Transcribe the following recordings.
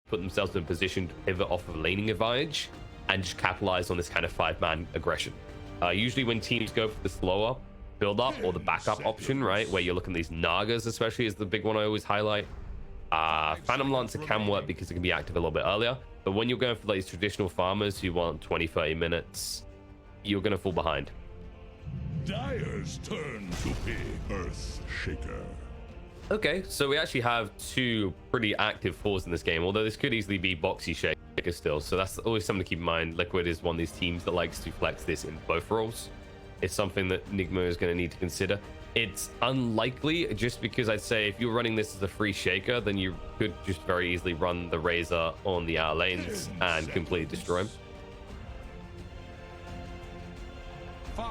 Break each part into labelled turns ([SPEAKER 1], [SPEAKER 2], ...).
[SPEAKER 1] put themselves in a position to pivot off of laning advantage and just capitalize on this kind of 5-man aggression. Usually when teams go for the slower build up or the backup option, right, where you're looking at these Nagas, especially, is the big one I always highlight. Phantom Lancer can work because it can be active a little bit earlier, but when you're going for these traditional farmers who want 20-30 minutes, you're going to fall behind.
[SPEAKER 2] Dire's turn to be Earth Shaker.
[SPEAKER 1] Okay, so we actually have two pretty active fours in this game, although this could easily be Boxy Shaker still, so that's always something to keep in mind. Liquid is one of these teams that likes to flex this in both roles. It's something that Nigma is going to need to consider. It's unlikely, just because I'd say if you're running this as a free Shaker, then you could just very easily run the Razor on the outer lanes and completely destroy him.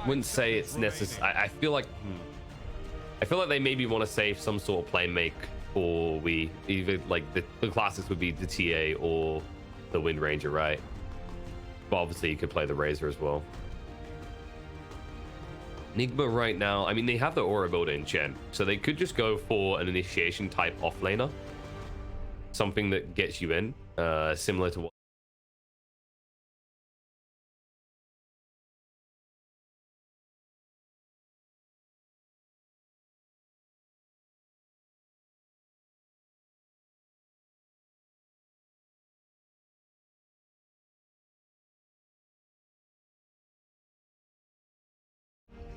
[SPEAKER 1] Wouldn't say it's necessary. I feel like they maybe want to save some sort of play make for either like the classics would be the TA or the Wind Ranger, right? But obviously you could play the Razor as well. Nigma right now, I mean, they have the Aura builder in Chen, so they could just go for an initiation type offlaner, something that gets you in, similar to what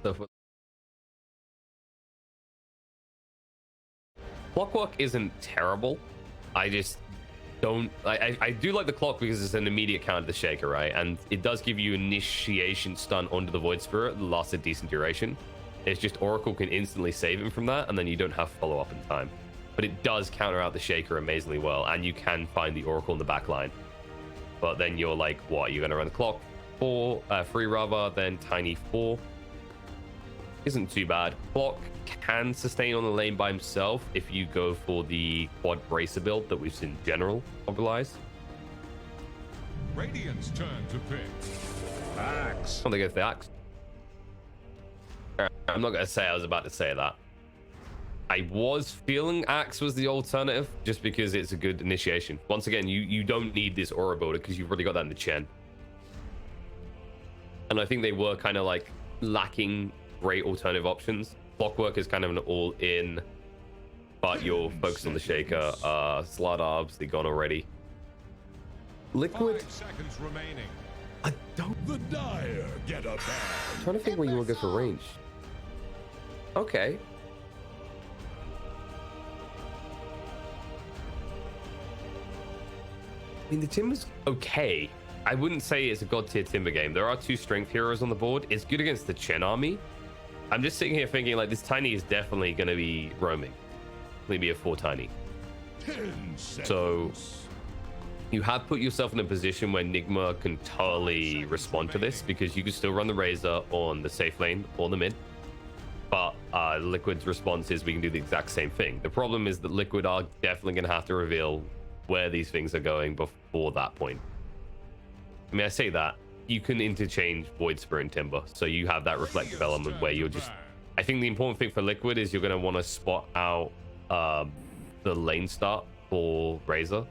[SPEAKER 1] stuff. Clockwork isn't terrible. I just don't. I do like the clock because it's an immediate counter to the Shaker, right? And it does give you initiation stun onto the Void Spirit that lasts a decent duration. It's just Oracle can instantly save him from that, and then you don't have follow up in time. But it does counter out the Shaker amazingly well, and you can find the Oracle in the back line. But then you're like, what? You're gonna run the clock 3 rather than Tiny 4. Isn't too bad. Clock can sustain on the lane by himself if you go for the quad bracer build that we've seen in general popularized.
[SPEAKER 2] Radiant's turn to pick. Axe.
[SPEAKER 1] I'm gonna go for the axe. I'm not gonna say I was about to say that. I was feeling axe was the alternative just because it's a good initiation. Once again, you don't need this aura builder because you've already got that in the Chen. And I think they were kind of like lacking great alternative options. Clockwork is kind of an all-in, but you're focused on the Shaker. Slot Arbs, they're gone already. Liquid.
[SPEAKER 2] 5 seconds remaining.
[SPEAKER 1] I don't.
[SPEAKER 2] The Dire get a ban.
[SPEAKER 1] I'm trying to think where you want to go for range. Okay. I mean, the Timber's okay. I wouldn't say it's a god tier Timber game. There are 2 strength heroes on the board. It's good against the Chen army. I'm just sitting here thinking like this Tiny is definitely going to be roaming. Maybe a 4 Tiny.
[SPEAKER 2] 10 seconds.
[SPEAKER 1] So you have put yourself in a position where Nigma can totally respond to this because you can still run the Razor on the safe lane or the mid. But Liquid's response is we can do the exact same thing. The problem is that Liquid are definitely going to have to reveal where these things are going before that point. I mean, I say that. You can interchange Void Spirit and Timber, so you have that reflective element where you're just... I think the important thing for Liquid is you're going to want to spot out the lane start for Razor.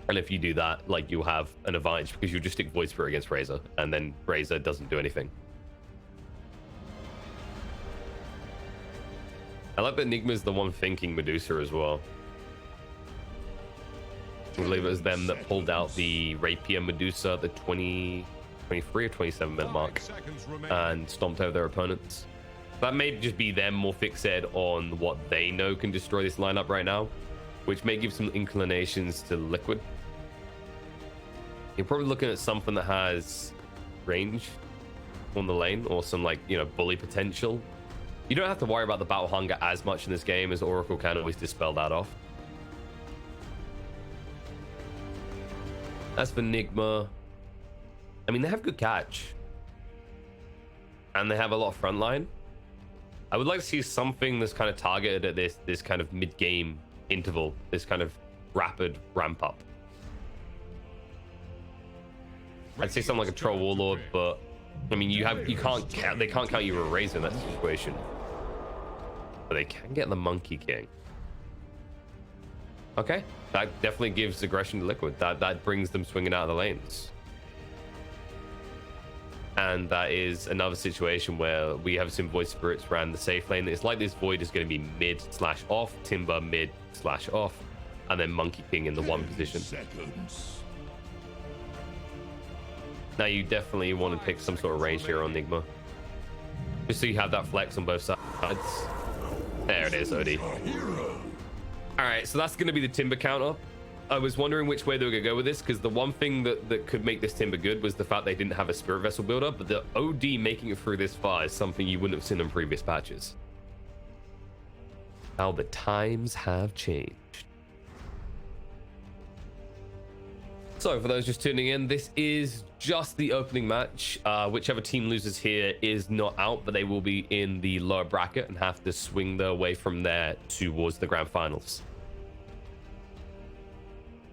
[SPEAKER 1] And if you do that, like, you'll have an advantage because you'll just stick Void Spirit against Razor, and then Razor doesn't do anything. I like that Nigma's the one thinking Medusa as well. I believe it was them that pulled out the Rapier Medusa at the 23 or 27 minute mark and stomped over their opponents. That may just be them more fixated on what they know can destroy this lineup right now, which may give some inclinations to Liquid. You're probably looking at something that has range on the lane or some, like, you know, bully potential. You don't have to worry about the battle hunger as much in this game, as Oracle can always dispel that off. As for Nigma, I mean, they have good catch. And they have a lot of frontline. I would like to see something that's kind of targeted at this kind of mid-game interval, this kind of rapid ramp-up. I'd say something like a Troll Warlord, but I mean, they can't count you a Razor in that situation. But they can get the Monkey King. Okay, that definitely gives aggression to Liquid. That brings them swinging out of the lanes. And that is another situation where we have some Void Spirits around the safe lane. It's like this Void is going to be mid/off, Timber mid/off, and then Monkey King in the 1 position.
[SPEAKER 2] Seconds.
[SPEAKER 1] Now you definitely want to pick some sort of range here on Nigma, just so you have that flex on both sides. There it is, OD. All right, so that's going to be the Timber counter. I was wondering which way they were going to go with this, because the one thing that could make this Timber good was the fact they didn't have a Spirit Vessel builder, but the OD making it through this far is something you wouldn't have seen in previous patches. How the times have changed. So for those just tuning in, this is just the opening match. Whichever team loses here is not out, but they will be in the lower bracket and have to swing their way from there towards the grand finals.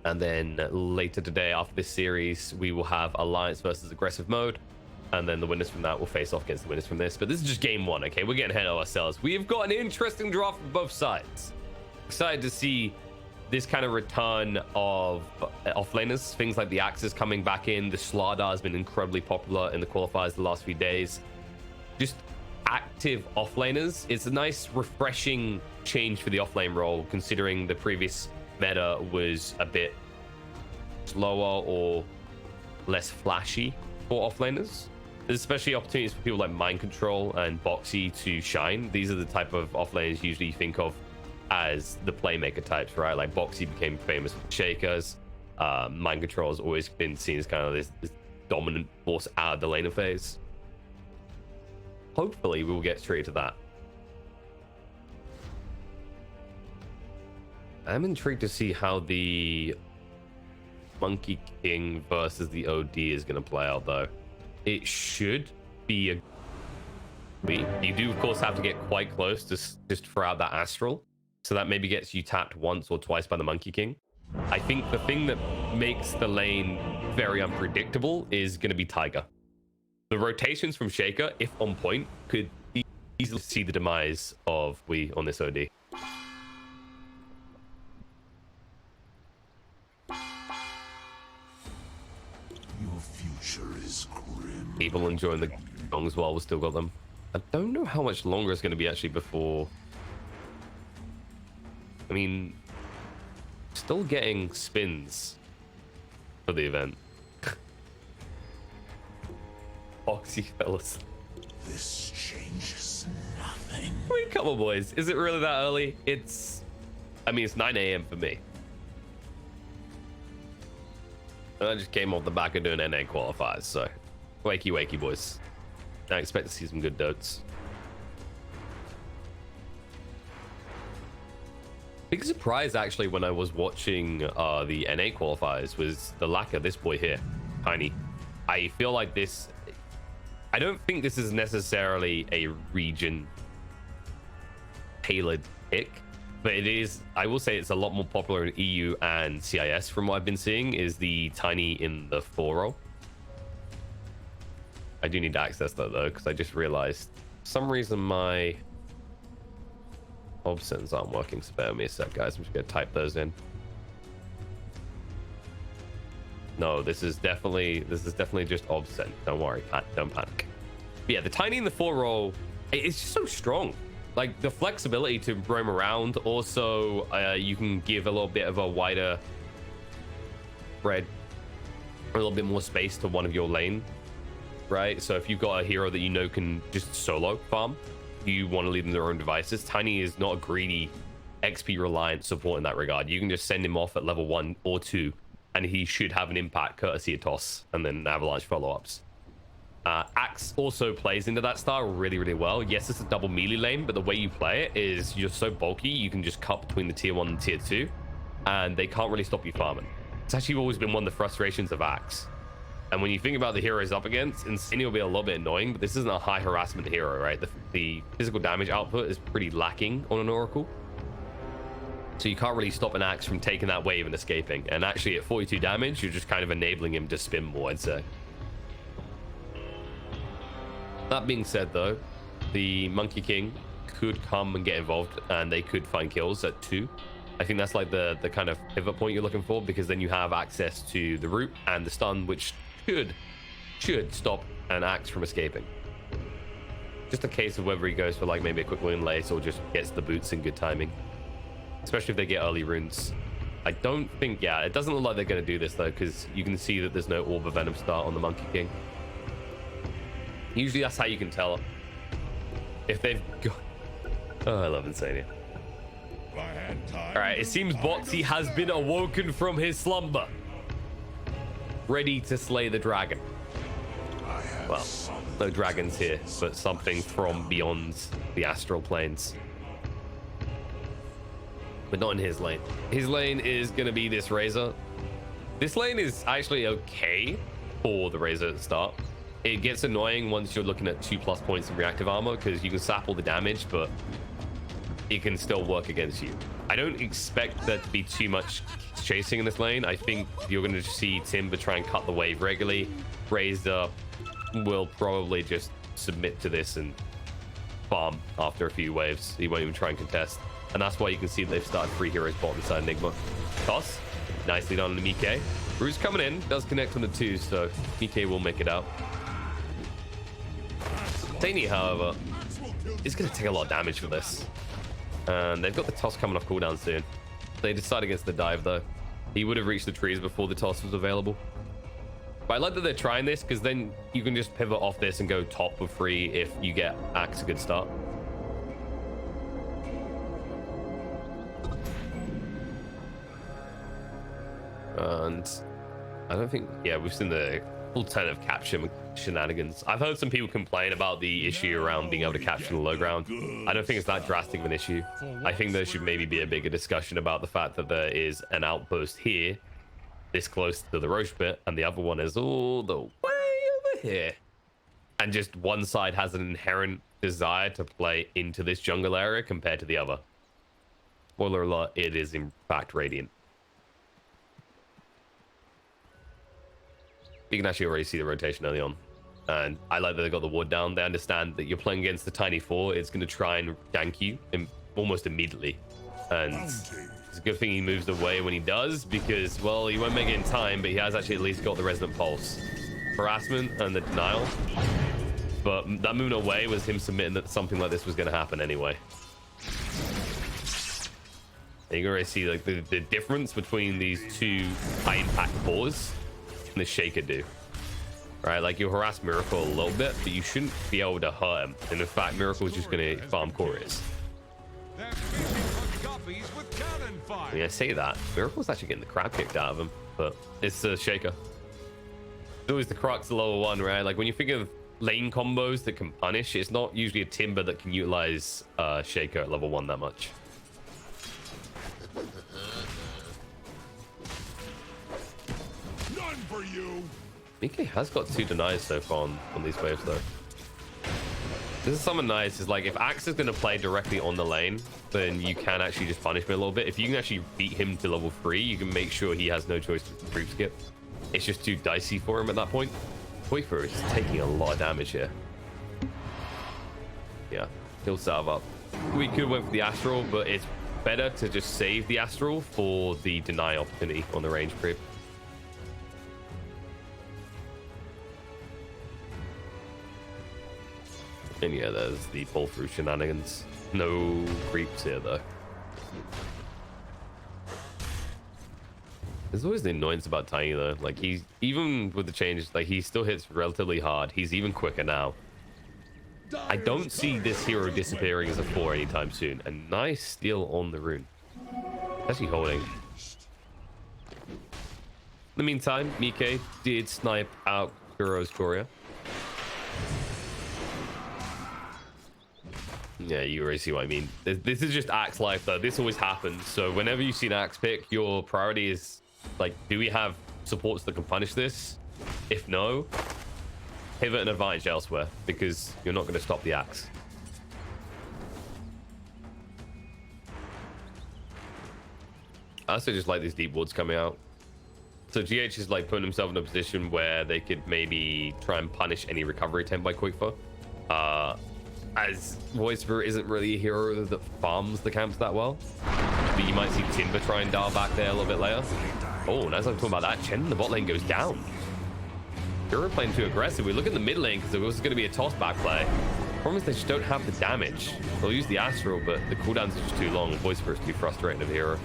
[SPEAKER 1] And then later today, after this series, we will have Alliance versus Aggressive Mode. And then the winners from that will face off against the winners from this. But this is just game 1, okay? We're getting ahead of ourselves. We've got an interesting draft from both sides. Excited to see this kind of return of offlaners. Things like the Axes coming back in. The Slardar has been incredibly popular in the qualifiers the last few days. Just active offlaners. It's a nice, refreshing change for the offlane role, considering the previous meta was a bit slower or less flashy for offlaners. There's especially opportunities for people like Mind Control and Boxy to shine. These are the type of offlaners usually you think of as the playmaker types, right? Like Boxy became famous with Shakers. Mind Control has always been seen as kind of this dominant force out of the laner phase. Hopefully we will get straight to that. I'm intrigued to see how the Monkey King versus the OD is going to play out, though. It should be a... You do, of course, have to get quite close to just throw out that Astral. So that maybe gets you tapped once or twice by the Monkey King. I think the thing that makes the lane very unpredictable is going to be Tiger. The rotations from Shaker, if on point, could easily see the demise of we on this OD.
[SPEAKER 2] Your future is grim.
[SPEAKER 1] People enjoying the gongs while we've still got them. I don't know how much longer it's going to be actually before. I mean, still getting spins for the event. Boxy fellas.
[SPEAKER 2] This changes nothing.
[SPEAKER 1] I mean, come on, boys. Is it really that early? I mean, it's 9 a.m. for me. And I just came off the back of doing NA qualifiers, so wakey, wakey, boys. I expect to see some good dotes. Big surprise, actually, when I was watching the NA qualifiers was the lack of this boy here, Tiny. I feel like this... I don't think this is necessarily a region tailored pick, but it is, I will say it's a lot more popular in EU and CIS from what I've been seeing, is the Tiny in the 4 role. I do need to access that though, because I just realized for some reason my options aren't working. Spare me a sec, guys. I'm just gonna type those in. No, this is definitely just obscene. Don't worry, don't panic. But yeah, the Tiny in the 4 role, it's just so strong. Like the flexibility to roam around. Also, you can give a little bit of a wider spread, a little bit more space to one of your lane, right? So if you've got a hero that you know can just solo farm, you want to leave them their own devices. Tiny is not a greedy, XP reliant support in that regard. You can just send him off at level 1 or 2, and he should have an impact courtesy of toss and then avalanche follow-ups. Axe also plays into that style really, really well. Yes, it's a double melee lane, but the way you play it is you're so bulky, you can just cut between the tier 1 and tier 2, and they can't really stop you farming. It's actually always been one of the frustrations of Axe. And when you think about the heroes up against, Insignia will be a little bit annoying, but this isn't a high harassment hero, right? The physical damage output is pretty lacking on an Oracle. So you can't really stop an Axe from taking that wave and escaping. And actually at 42 damage, you're just kind of enabling him to spin more, I'd say. That being said though, the Monkey King could come and get involved and they could find kills at 2. I think that's like the kind of pivot point you're looking for, because then you have access to the root and the stun, which should stop an axe from escaping. Just a case of whether he goes for like maybe a quick win lace or just gets the boots in good timing, especially if they get early runes. I don't think, yeah, it doesn't look like they're going to do this though, because you can see that there's no Orb of Venom start on the Monkey King. Usually that's how you can tell if they've got... Oh, I love Insania. All right, it seems Boxy has been awoken from his slumber, ready to slay the dragon. Well, no dragons here, but something from beyond the astral planes. But not in his lane. His lane is going to be this Razor. This lane is actually okay for the Razor at the start. It gets annoying once you're looking at 2+ points in reactive armor, because you can sap all the damage, but it can still work against you. I don't expect there to be too much chasing in this lane. I think you're going to see Timber try and cut the wave regularly. Razor will probably just submit to this and farm after a few waves. He won't even try and contest. And that's why you can see that they've started 3 heroes bottom side Nigma. Toss. Nicely done on the Mike. Bruce coming in. Does connect on the 2, so Mike will make it out. Tani, however, is going to take a lot of damage for this. And they've got the toss coming off cooldown soon. They decide against the dive, though. He would have reached the trees before the toss was available. But I like that they're trying this, because then you can just pivot off this and go top for free if you get Axe a good start. And I don't think, yeah, we've seen the alternative capture shenanigans. I've heard some people complain about the issue around being able to capture the low ground. I don't think it's that drastic of an issue. I think there should maybe be a bigger discussion about the fact that there is an outpost here, this close to the Roche pit, and the other one is all the way over here. And just one side has an inherent desire to play into this jungle area compared to the other. Spoiler alert, it is in fact Radiant. You can actually already see the rotation early on. And I like that they got the ward down. They understand that you're playing against the Tiny 4. It's going to try and gank you almost immediately. And it's a good thing he moves away when he does, because, well, he won't make it in time, but he has actually at least got the Resonant Pulse. Harassment and the denial. But that moving away was him submitting that something like this was going to happen anyway. And you can already see like the difference between these 2 high impact cores and the Shaker do. Right, like you harass Miracle a little bit, but you shouldn't be able to hurt him. And in fact, Miracle is just going to farm Chorus. I mean, I say that Miracle's actually getting the crap kicked out of him, but it's a Shaker. It's always the crux of level 1, right? Like when you think of lane combos that can punish, it's not usually a Timber that can utilize Shaker at level 1 that much.
[SPEAKER 2] None for you.
[SPEAKER 1] Mike has got 2 denies so far on these waves though. This is something nice, is like if Axe is going to play directly on the lane, then you can actually just punish him a little bit. If you can actually beat him to level 3, you can make sure he has no choice to creep skip. It's just too dicey for him at that point. Qualifier is taking a lot of damage here. Yeah, he'll salve up. We could went for the Astral, but it's better to just save the Astral for the deny opportunity on the range creep. And yeah, there's the pull through shenanigans. No creeps here though. There's always the annoyance about Tiny though. Like he's, even with the changes, like he still hits relatively hard. He's even quicker now. I don't see this hero disappearing as a 4 anytime soon. A nice steal on the rune. Actually holding. In the meantime, Mike did snipe out Kuro's Courier. Yeah, you already see what I mean. This is just Axe life though. This always happens. So whenever you see an Axe pick, your priority is like, do we have supports that can punish this? If no, pivot an advantage elsewhere, because you're not going to stop the Axe. I also just like these deep wards coming out. So GH is like putting himself in a position where they could maybe try and punish any recovery attempt by Qualifier. As Voice Spirit isn't really a hero that farms the camps that well, but you might see Timber try and dial back there a little bit later. Oh, and as I'm talking about that, Chen in the bot lane goes down. You're playing too aggressive. We look at the mid lane because there was going to be a toss back play. Problem is they just don't have the damage. They'll use the Astral, but the cooldowns are just too long. Voice Spirit's too frustrating of a hero.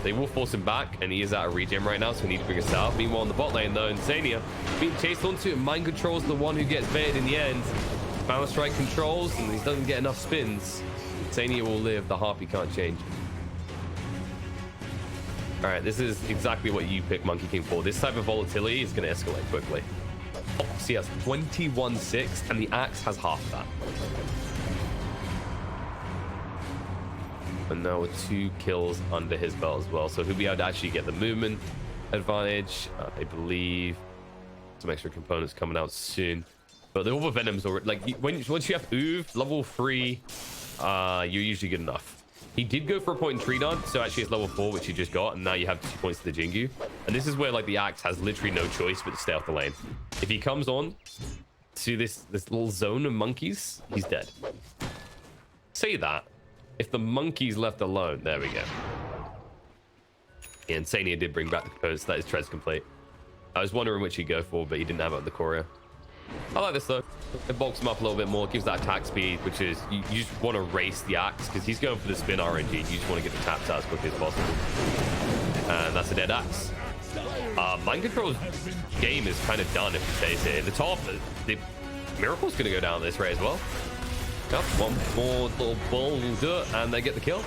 [SPEAKER 1] They will force him back, and he is out of regen right now, so we need to bring us out. Meanwhile, in the bot lane, though, Insania being chased onto it. Mind Control's the one who gets baited in the end. Balance Strike controls, and he doesn't get enough spins. Insania will live. The Harpy can't change. All right, this is exactly what you pick Monkey King for. This type of volatility is going to escalate quickly. Foxy has 21-6, and the Axe has half that. And now with 2 kills under his belt as well, so he'll be able to actually get the movement advantage. I believe some extra components coming out soon. But the Orb of Venom's already, like, once you have Uv level 3, you're usually good enough. He did go for a point in Tree Dart, so actually it's level 4, which he just got, and now you have 2 points to the Jingu. And this is where, like, the Axe has literally no choice but to stay off the lane. If he comes on to this little zone of monkeys, he's dead. Say that. If the monkey's left alone, there we go. Yeah, Insania did bring back the components, so that is Treads complete. I was wondering which he'd go for, but he didn't have it on the courier. I like this though. It bulks him up a little bit more, gives that attack speed, which is you just want to race the Axe because he's going for the spin RNG. You just want to get the taps out as quickly as possible. And that's a dead Axe. Mind Control's game is kind of done if he stays here. In the top, the Miracle's going to go down this rate as well. Yep, one more little bull will do it, and they get the kill.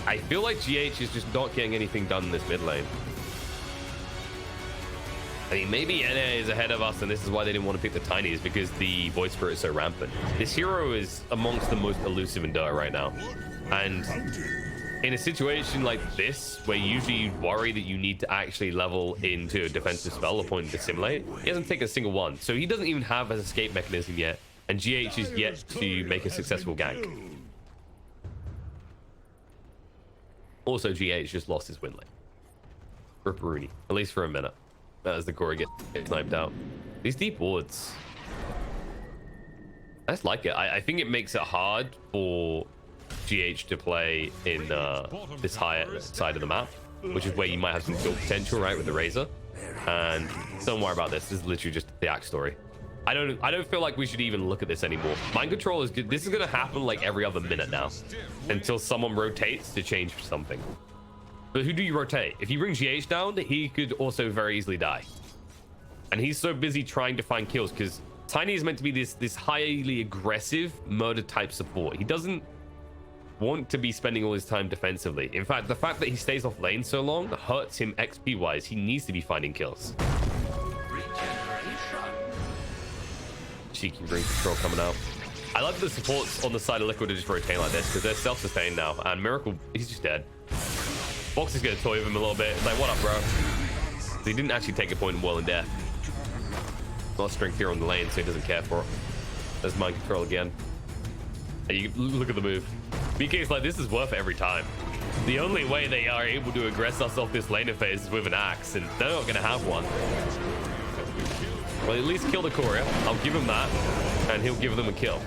[SPEAKER 1] I feel like GH is just not getting anything done in this mid lane. I mean, maybe NA is ahead of us, and this is why they didn't want to pick the Tinies, because the Void Spirit is so rampant. This hero is amongst the most elusive in Dota right now. And in a situation like this, where usually you'd worry that you need to actually level into a defensive spell or point to simulate, he hasn't taken a single one. So he doesn't even have an escape mechanism yet, and GH is yet to make a successful gank. Also, GH just lost his win lane. Rip Rooney, at least for a minute. As the core gets sniped out. These deep wards, I just like it. I think it makes it hard for GH to play in this higher side of the map, which is where you might have some kill potential, right, with the Razor. And don't worry about this. This is literally just the Axe story. I don't feel like we should even look at this anymore. Mind Control is good. This is gonna happen like every other minute now, until someone rotates to change something. But who do you rotate? If you bring GH down, he could also very easily die. And he's so busy trying to find kills because Tiny is meant to be this highly aggressive murder type support. He doesn't want to be spending all his time defensively. In fact, the fact that he stays off lane so long hurts him XP wise. He needs to be finding kills. Cheeky ring control coming out. I like the supports on the side of Liquid to just rotate like this because they're self-sustained now. And Miracle, he's just dead. Fox is going to toy with him a little bit. It's like, what up, bro? So he didn't actually take a point in Well and Death. Not strength here on the lane, so he doesn't care for it. There's Mind Control again. And you look at the move. BK's like, this is worth it every time. The only way they are able to aggress us off this laner phase is with an Axe, and they're not going to have one. Well, at least kill the courier. I'll give him that, and he'll give them a kill.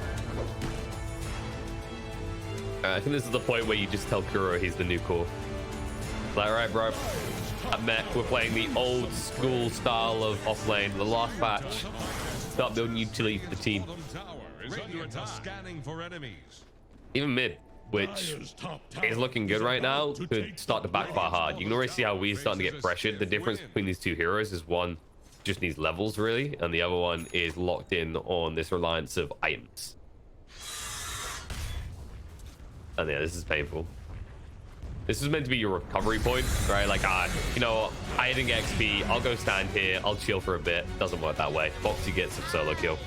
[SPEAKER 1] I think this is the point where you just tell Kuro he's the new core. Like, right, bro? At Mech, we're playing the old school style of offlane. The last patch. Start building utility for the team. Even mid, which is looking good right now, could start to backfire hard. You can already see how we're starting to get pressured. The difference between these two heroes is one just needs levels, really, and the other one is locked in on this reliance of items. And yeah, this is painful. This is meant to be your recovery point, right? Like, you know, I didn't get XP. I'll go stand here. I'll chill for a bit. Doesn't work that way. Foxy gets a solo kill.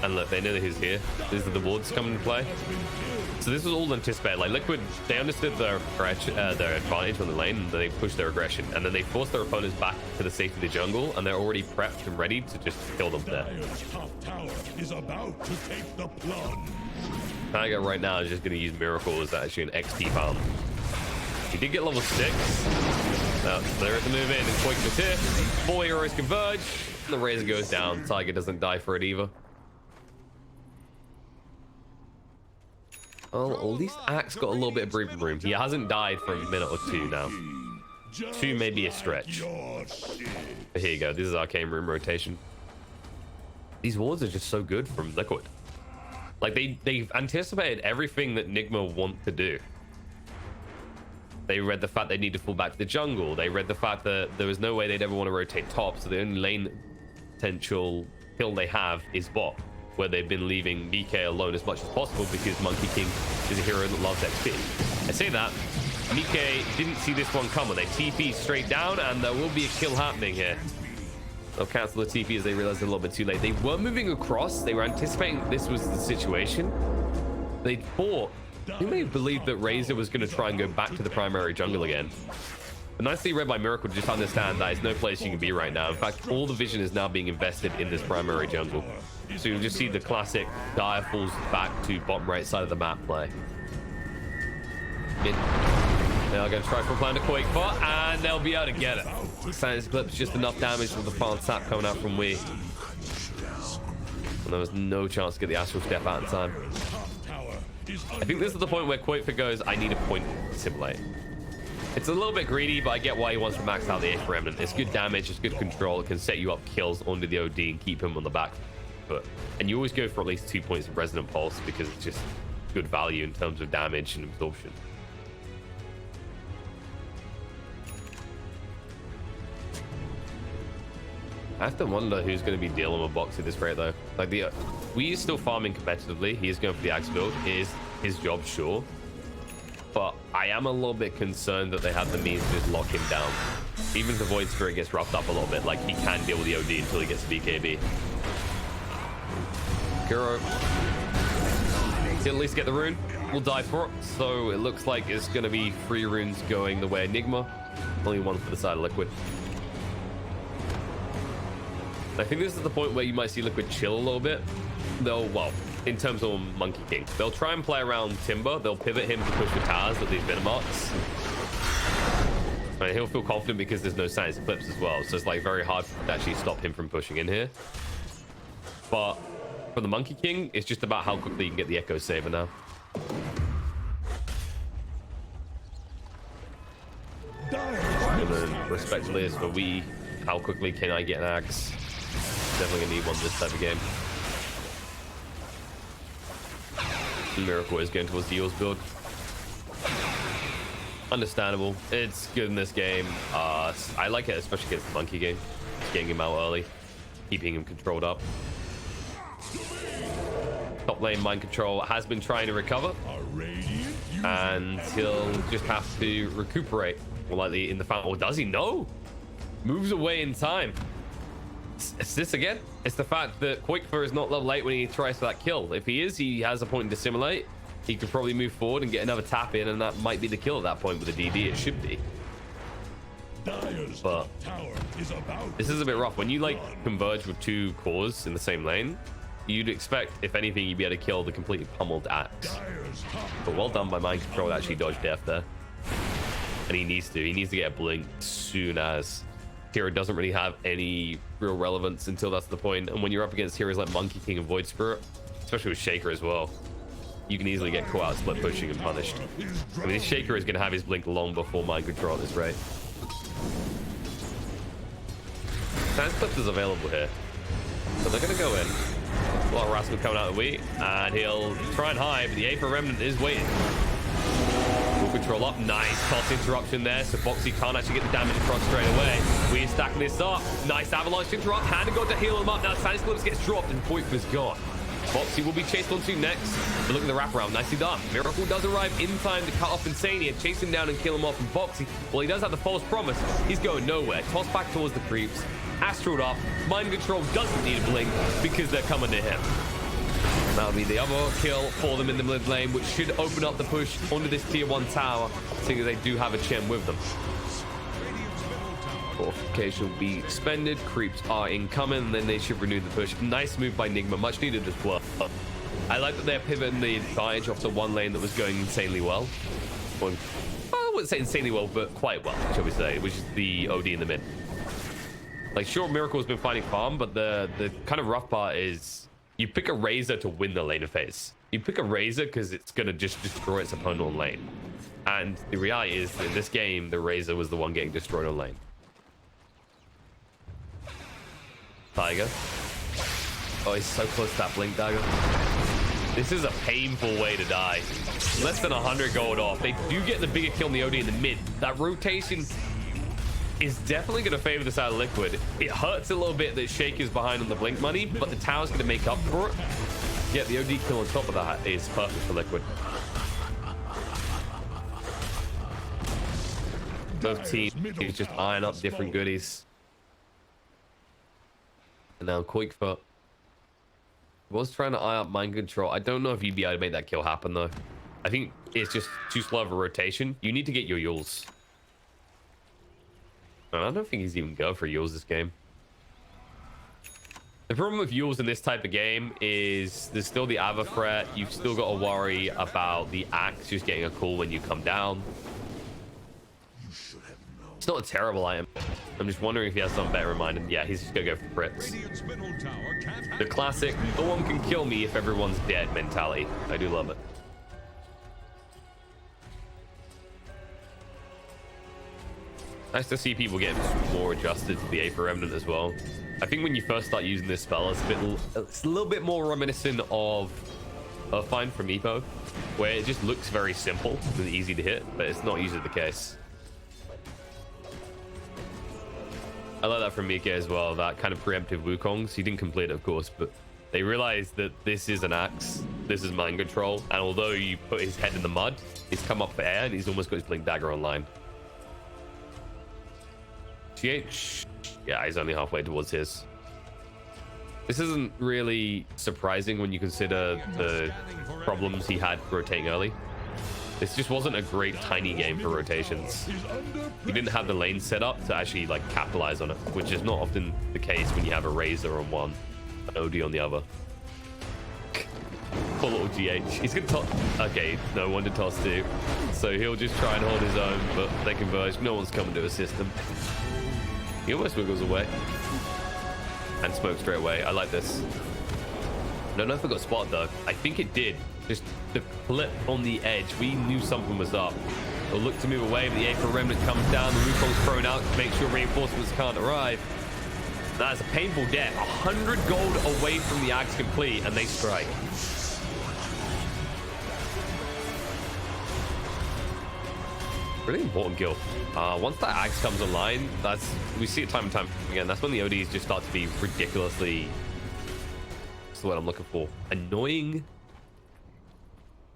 [SPEAKER 1] And look, they know that he's here. These are the wards coming into play. So this was all anticipated. Like, Liquid, they understood their advantage on the lane, and they pushed their aggression. And then they forced their opponents back to the safety of the jungle, and they're already prepped and ready to just kill them there.
[SPEAKER 2] Top tower is about to take the plunge.
[SPEAKER 1] Tiger right now is just going to use Miracle as actually an XP farm. He did get level 6. Now, they're at the move in and quick the tip. 4 heroes converge. The Razor goes down. Tiger doesn't die for it either. Well, at least Axe got a little bit of breathing room. He hasn't died for a minute or two now. Two may be a stretch. But here you go. This is Arcane Room rotation. These wards are just so good from Liquid. Like, they've anticipated everything that Nigma want to do. They read the fact they need to fall back to the jungle. They read the fact that there was no way they'd ever want to rotate top, so the only lane potential kill they have is bot, where they've been leaving BK alone as much as possible because Monkey King is a hero that loves XP. I say that, Mike didn't see this one coming. They TP straight down, and there will be a kill happening here. They'll cancel the TP as they realize they're a little bit too late. They were moving across. They were anticipating this was the situation. They thought, you may have believed that Razor was going to try and go back to the primary jungle again. But nicely read by Miracle to just understand that it's no place you can be right now. In fact, all the vision is now being invested in this primary jungle. So you'll just see the classic Dire falls back to bottom right side of the map play. Mid. They are going to try for a plan to Qualifier, and they'll be able to get it. Sanity Eclipse, just enough damage with the farm tap coming out from Wii. And there was no chance to get the Astral Step out in time. I think this is the point where Qualifier goes, I need a point to simulate. It's a little bit greedy, but I get why he wants to max out the 8th Remnant. It's good damage, it's good control, it can set you up kills onto the OD and keep him on the back foot. And you always go for at least 2 points of Resonant Pulse because it's just good value in terms of damage and absorption. I have to wonder who's going to be dealing with Box at this rate, though. Like, we is still farming competitively. He is going for the Axe build. It is his job, sure. But I am a little bit concerned that they have the means to just lock him down. Even if the Void Spirit gets roughed up a little bit, like, he can deal with the OD until he gets to BKB. Kuro. He'll at least get the rune. We'll die for it. So it looks like it's going to be 3 runes going the way of Nigma. Only 1 for the side of Liquid. I think this is the point where you might see Liquid chill a little bit. They'll, well, in terms of Monkey King, they'll try and play around Timber. They'll pivot him to push the towers at these Venomots. I mean, he'll feel confident because there's no Sanity Eclipse as well. So it's like very hard to actually stop him from pushing in here. But for the Monkey King, it's just about how quickly you can get the Echo Saver now. And then respectively as for we, how quickly can I get an Axe? Definitely gonna need one this type of game. Miracle is going towards the Eels build. Understandable. It's good in this game. I like it, especially against the Monkey game. Getting him out early, keeping him controlled up. Top lane mind control has been trying to recover, and he'll just have to recuperate. More likely in the fountain. Or does he? No. Moves away in time. It's this again. It's the fact that Qualifier is not level 8 when he tries for that kill. If he is, he has a point to simulate. He could probably move forward and get another tap in, and that might be the kill at that point with the DD. It should be. But this is a bit rough. When you like converge with 2 cores in the same lane, you'd expect, if anything, you'd be able to kill the completely pummeled Axe. But well done by mind control to actually dodge death there. And he needs to get a blink soon as hero doesn't really have any real relevance until that's the point. And when you're up against heroes like Monkey King and Void Spirit, especially with Shaker as well, you can easily get caught out split pushing and punished. I mean, this Shaker is going to have his blink long before mind control at this rate. Sanity Eclipse is available here, so they're going to go in. A lot of Rascal coming out of the Wii, and he'll try and hide, but the Aether Remnant is waiting. Control up. Nice toss interruption there, so Boxy can't actually get the damage across straight away. We're stacking this up. Nice avalanche interrupt. Hand and go to heal him up. Now Sanity Eclipse gets dropped and Qualifier gone. Boxy will be chased onto next. But look at the wraparound. Nicely done. Miracle does arrive in time to cut off Insania, chase him down and kill him off. And Boxy, well, he does have the false promise. He's going nowhere. Toss back towards the creeps. Astral up. Mind control doesn't need a blink because they're coming to him. That'll be the other kill for them in the mid lane, which should open up the push onto this tier 1 tower, seeing as they do have a Chen with them. Fortification will be expended, creeps are incoming, and then they should renew the push. Nice move by Nigma, much needed as well. I like that they're pivoting the advantage off the 1 lane that was going insanely well. Well, I wouldn't say insanely well, but quite well, shall we say, which is the OD in the mid. Like, sure, Miracle has been fighting farm, but the kind of rough part is You pick a Razor to win the laner phase. You pick a Razor because it's going to just destroy its opponent on lane. And the reality is, in this game, the Razor was the one getting destroyed on lane. Tiger. Oh, he's so close to that blink dagger. This is a painful way to die. Less than 100 gold off. They do get the bigger kill in the OD in the mid. That rotation is definitely going to favor the side of Liquid. It hurts a little bit that Shake is behind on the blink money, but the tower's going to make up for it. Yeah, the OD kill on top of that is perfect for Liquid. Both teams just eyeing up different goodies. And now Qualifier was trying to eye up mind control. I don't know if you'd be able to make that kill happen though. I think it's just too slow of a rotation. You need to get your Yules. I don't think he's even go for Yules this game. The problem with Yules in this type of game is there's still the Ava threat. You've still got to worry about the Axe just getting a call when you come down. It's not a terrible item. I'm just wondering if he has something better in mind. And yeah, he's just gonna go for crits. The classic, no one can kill me if everyone's dead mentality. I do love it. Nice to see people get more adjusted to the Aether Remnant as well. I think when you first start using this spell, it's a little bit more reminiscent of Find from Epo, where it just looks very simple and easy to hit, but it's not usually the case. I like that from Mika as well, that kind of preemptive Wukongs. He didn't complete it, of course, but they realized that this is an Axe, this is mind control, and although you put his head in the mud, he's come up for air and he's almost got his blink dagger online. GH, yeah, he's only halfway towards his. This isn't really surprising when you consider the problems he had rotating early. This just wasn't a great tiny game for rotations. He didn't have the lane set up to actually like capitalize on it, which is not often the case when you have a Razor on one, an OD on the other. Poor little GH. He's gonna toss. Okay, no one to toss to, so he'll just try and hold his own, but they converge. No one's coming to assist him. He almost wiggles away and smokes straight away. I like this. Don't know if it got spotted though. I think it did. Just the clip on the edge. We knew something was up. We'll look to move away, but the Aether Remnant comes down. The Wukong's thrown out to make sure reinforcements can't arrive. That is a painful death. 100 gold away from the Axe complete, and they strike. Really important kill. Once that Axe comes online, we see it time and time again. That's when the ODs just start to be ridiculously, what's the word I'm looking for? Annoying.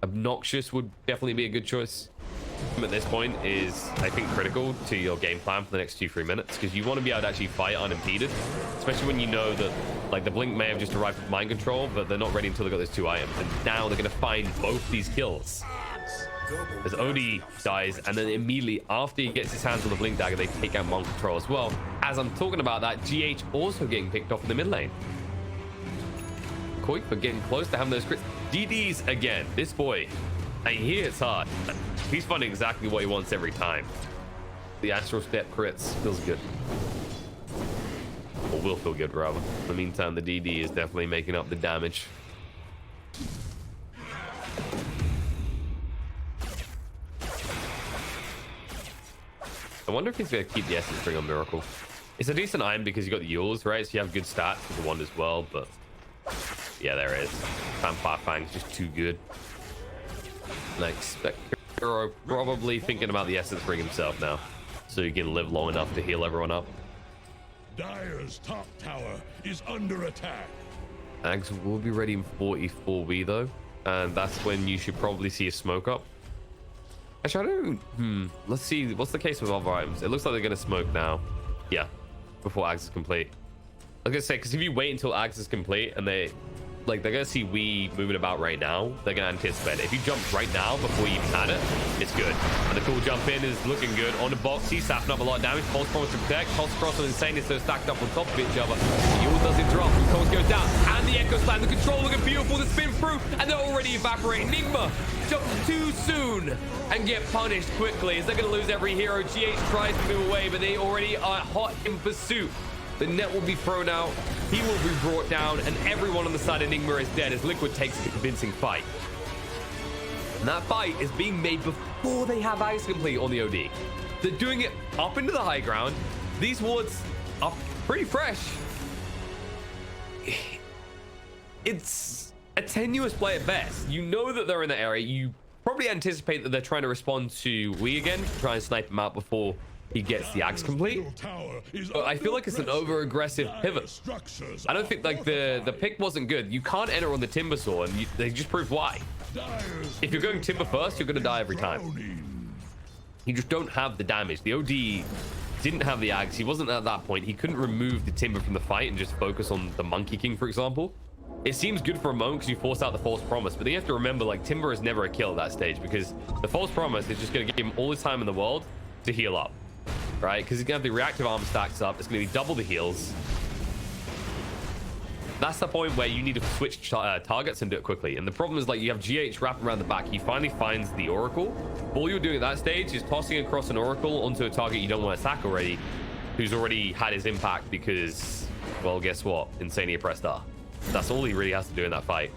[SPEAKER 1] Obnoxious would definitely be a good choice. At this point is, I think, critical to your game plan for the next 2-3 minutes, because you want to be able to actually fight unimpeded, especially when you know that like the blink may have just arrived with mind control, but they're not ready until they got those 2 items, and now they're going to find both these kills. As OD dies, and then immediately after he gets his hands on the blink dagger, they take out mind control as well. As I'm talking about that, GH also getting picked off in the mid lane. Qualifier getting close to having those crits. DDs again. This boy, I hear it's hard. He's finding exactly what he wants every time. The Astral Step crits feels good. Or will feel good, rather. In the meantime, the DD is definitely making up the damage. I wonder if he's going to keep the Essence Ring on Miracle. It's a decent item because you got the Yules, right? So you have good stats with the wand as well, but yeah, there it is. Vampire Fang's just too good. And I expect Hero probably thinking about the Essence Ring himself now, so he can live long enough to heal everyone up.
[SPEAKER 2] Dire's top tower is under attack.
[SPEAKER 1] Ags will be ready in 44V though, and that's when you should probably see a smoke up. Actually, I don't. Let's see. What's the case with other items? It looks like they're going to smoke now. Yeah, before Ags is complete. I was going to say, because if you wait until Ags is complete and they're going to see we moving about right now, they're going to anticipate it. If you jump right now before you even had it, it's good. And the cool jump in is looking good. On the box, he's sapping up a lot of damage. False promise to protect. False cross on Insane, so stacked up on top of each other. Yule does interrupt. Cones goes down. And the Echo Slam. The control looking beautiful. The spin through. And they're already evaporating. Nigma jumps too soon and get punished quickly as they're going to lose every hero. GH tries to move away, but they already are hot in pursuit. The net will be thrown out. He will be brought down, and everyone on the side of Nigma is dead as Liquid takes a convincing fight. And that fight is being made before they have Axe complete on the OD. They're doing it up into the high ground. These wards are pretty fresh. It's a tenuous play at best. You know that they're in the area. You probably anticipate that they're trying to respond to Wii again, try and snipe him out before he gets the Axe complete. But I feel like it's an over-aggressive pivot. I don't think like the pick wasn't good. You can't enter on the Timber Saw, and they just proved why. If you're going Timber first, you're going to die every time. You just don't have the damage. The OD didn't have the Axe. He wasn't at that point. He couldn't remove the Timber from the fight and just focus on the Monkey King, for example. It seems good for a moment because you force out the False Promise, but then you have to remember, like, Timber is never a kill at that stage because the False Promise is just going to give him all the time in the world to heal up, right? Because he's going to have the reactive armor stacks up. It's going to be double the heals. That's the point where you need to switch targets and do it quickly. And the problem is, like, you have GH wrapping around the back. He finally finds the Oracle. All you're doing at that stage is tossing across an Oracle onto a target you don't want to attack already, who's already had his impact because, well, guess what? Insania pressed R. That's all he really has to do in that fight.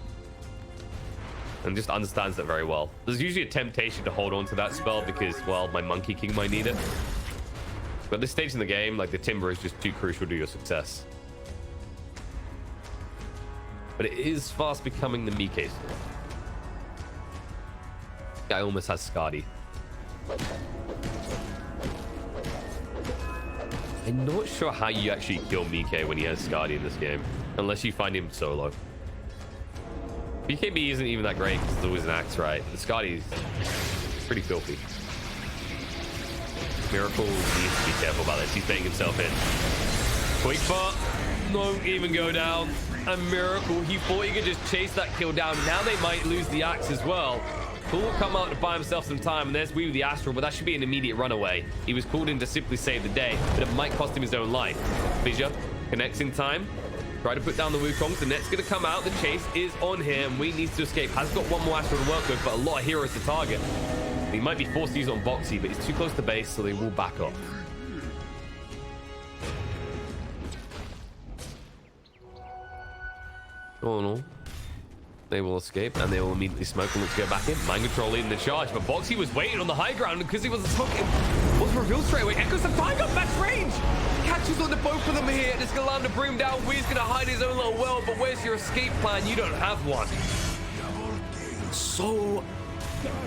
[SPEAKER 1] And just understands that very well. There's usually a temptation to hold on to that spell because, well, my Monkey King might need it. But at this stage in the game, like, the Timber is just too crucial to your success. But it is fast becoming the Mike. Guy almost has Skadi. I'm not sure how you actually kill Mike when he has Skadi in this game, unless you find him solo. BKB isn't even that great because there's always an Axe, right? The Skadi's pretty filthy. Miracle needs to be careful about this. He's baiting himself in. Quick Fart, don't even go down. A Miracle, he thought he could just chase that kill down. Now they might lose the Axe as well. Cool will come out to buy himself some time, and there's Wii with the Astral, but that should be an immediate runaway. He was called in to simply save the day, but it might cost him his own life. Fissure connects in time. Try to put down the Wukong. The net's going to come out. The chase is on him. Wii needs to escape. Has got one more Astral to work with, but a lot of heroes to target. He might be forced to use it on Boxy, but he's too close to base, so they will back off. Oh no. They will escape and they will immediately smoke and look to go back in. Mind Control leading the charge, but Boxy was waiting on the high ground because he was smoking. Was revealed straight away. Echoes the Tiger, max range. Catches on the both of them here. It's gonna land to bring down. Wee's gonna hide his own little world, but where's your escape plan? You don't have one. So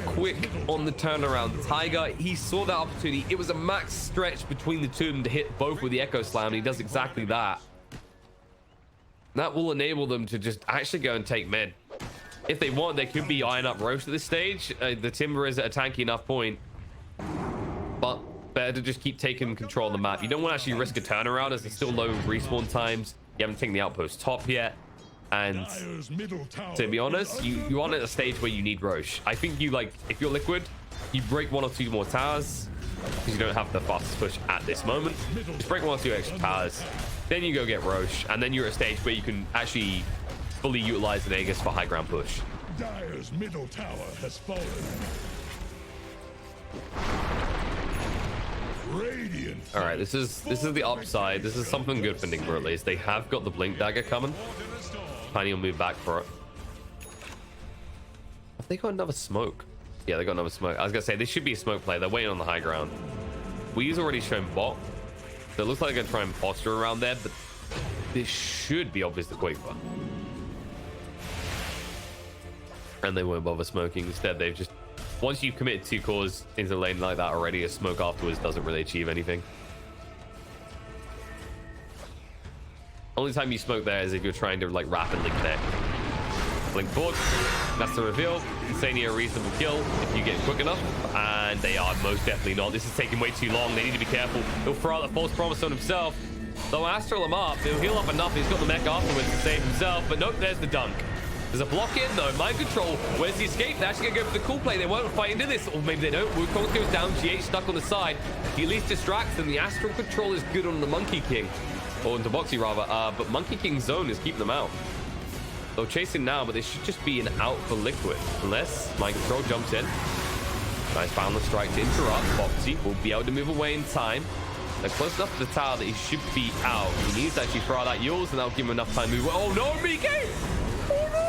[SPEAKER 1] quick on the turnaround. Tiger, he saw that opportunity. It was a max stretch between the two of them to hit both with the Echo Slam, and he does exactly that. That will enable them to just actually go and take mid. If they want, they could be eyeing up Roche at this stage. The Timber is at a tanky enough point, but better to just keep taking control of the map. You don't want to actually risk a turnaround as there's still low respawn times. You haven't taken the outpost top yet. And to be honest, you aren't at a stage where you need Roche. I think you, like, if you're Liquid, you break one or two more towers because you don't have the fastest push at this moment. Just break one or two extra towers. Then you go get Roche, and then you're at a stage where you can actually fully utilize the Aegis for high ground push.
[SPEAKER 2] Dire's middle tower has fallen. Radiant.
[SPEAKER 1] All right, this is the upside. This is something good for Nigma at least. They have got the Blink Dagger coming. Tiny will move back for it. Have they got another smoke? Yeah, they got another smoke. I was gonna say this should be a smoke play. They're waiting on the high ground. Wee's already shown bot. So it looks like they're going to try and posture around there, but this should be obvious to Qualifier. And they won't bother smoking. Instead, they've just... Once you've committed 2 cores into the lane like that already, a smoke afterwards doesn't really achieve anything. Only time you smoke there is if you're trying to, like, rapidly connect. Blink forward. That's the reveal. Insania a reasonable kill if you get quick enough, and they are most definitely not. This is taking way too long. They need to be careful. He'll throw out the False Promise on himself. They'll Astral him up. He'll heal up enough. He's got the mech afterwards to save himself, but nope, there's the dunk. There's a block in though. Mind Control. Where's the escape? They're actually gonna go for the cool play. They won't fight into this, or maybe they don't. Wukong goes down. GH stuck on the side. He at least distracts them. The Astral Control is good on the Monkey King, or into Boxy rather. But Monkey King's zone is keeping them out. They'll chase him now, but they should just be an out for Liquid. Unless Mind Control jumps in. Nice boundless strike to interrupt. Boxy will be able to move away in time. They're close enough to the tower that he should be out. He needs to actually throw out that yours, and that'll give him enough time to move. Oh no, Mike! Oh no!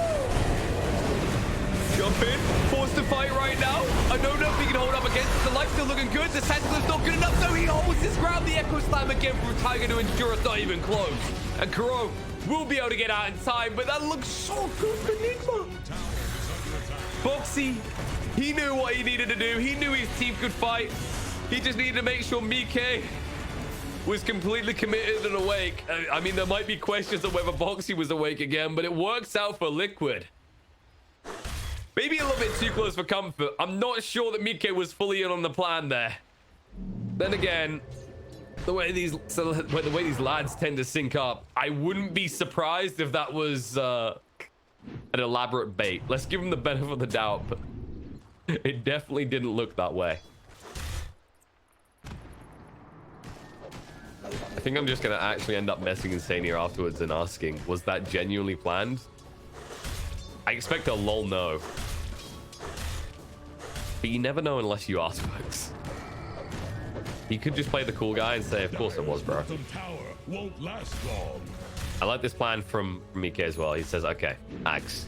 [SPEAKER 1] Jump in, forced to fight right now. I don't know if he can hold up against it. The life's still looking good. The Sentinel's not good enough, so he holds his ground. The Echo Slam again from Tiger to endure. It's not even close. And Kuro will be able to get out in time, but that looks so good for Nigma. Boxy, he knew what he needed to do. He knew his team could fight. He just needed to make sure Mike was completely committed and awake. I mean, there might be questions of whether Boxy was awake again, but it works out for Liquid. Maybe a little bit too close for comfort. I'm not sure that Mike was fully in on the plan there. Then again, the way these lads tend to sync up, I wouldn't be surprised if that was an elaborate bait. Let's give him the benefit of the doubt, but it definitely didn't look that way. I think I'm just gonna actually end up messing Insania afterwards and asking, was that genuinely planned? I expect a lol no. But you never know unless you ask, folks. He could just play the cool guy and say, of course it was, bro.
[SPEAKER 2] Won't last long.
[SPEAKER 1] I like this plan from Mike as well. He says, okay, Axe,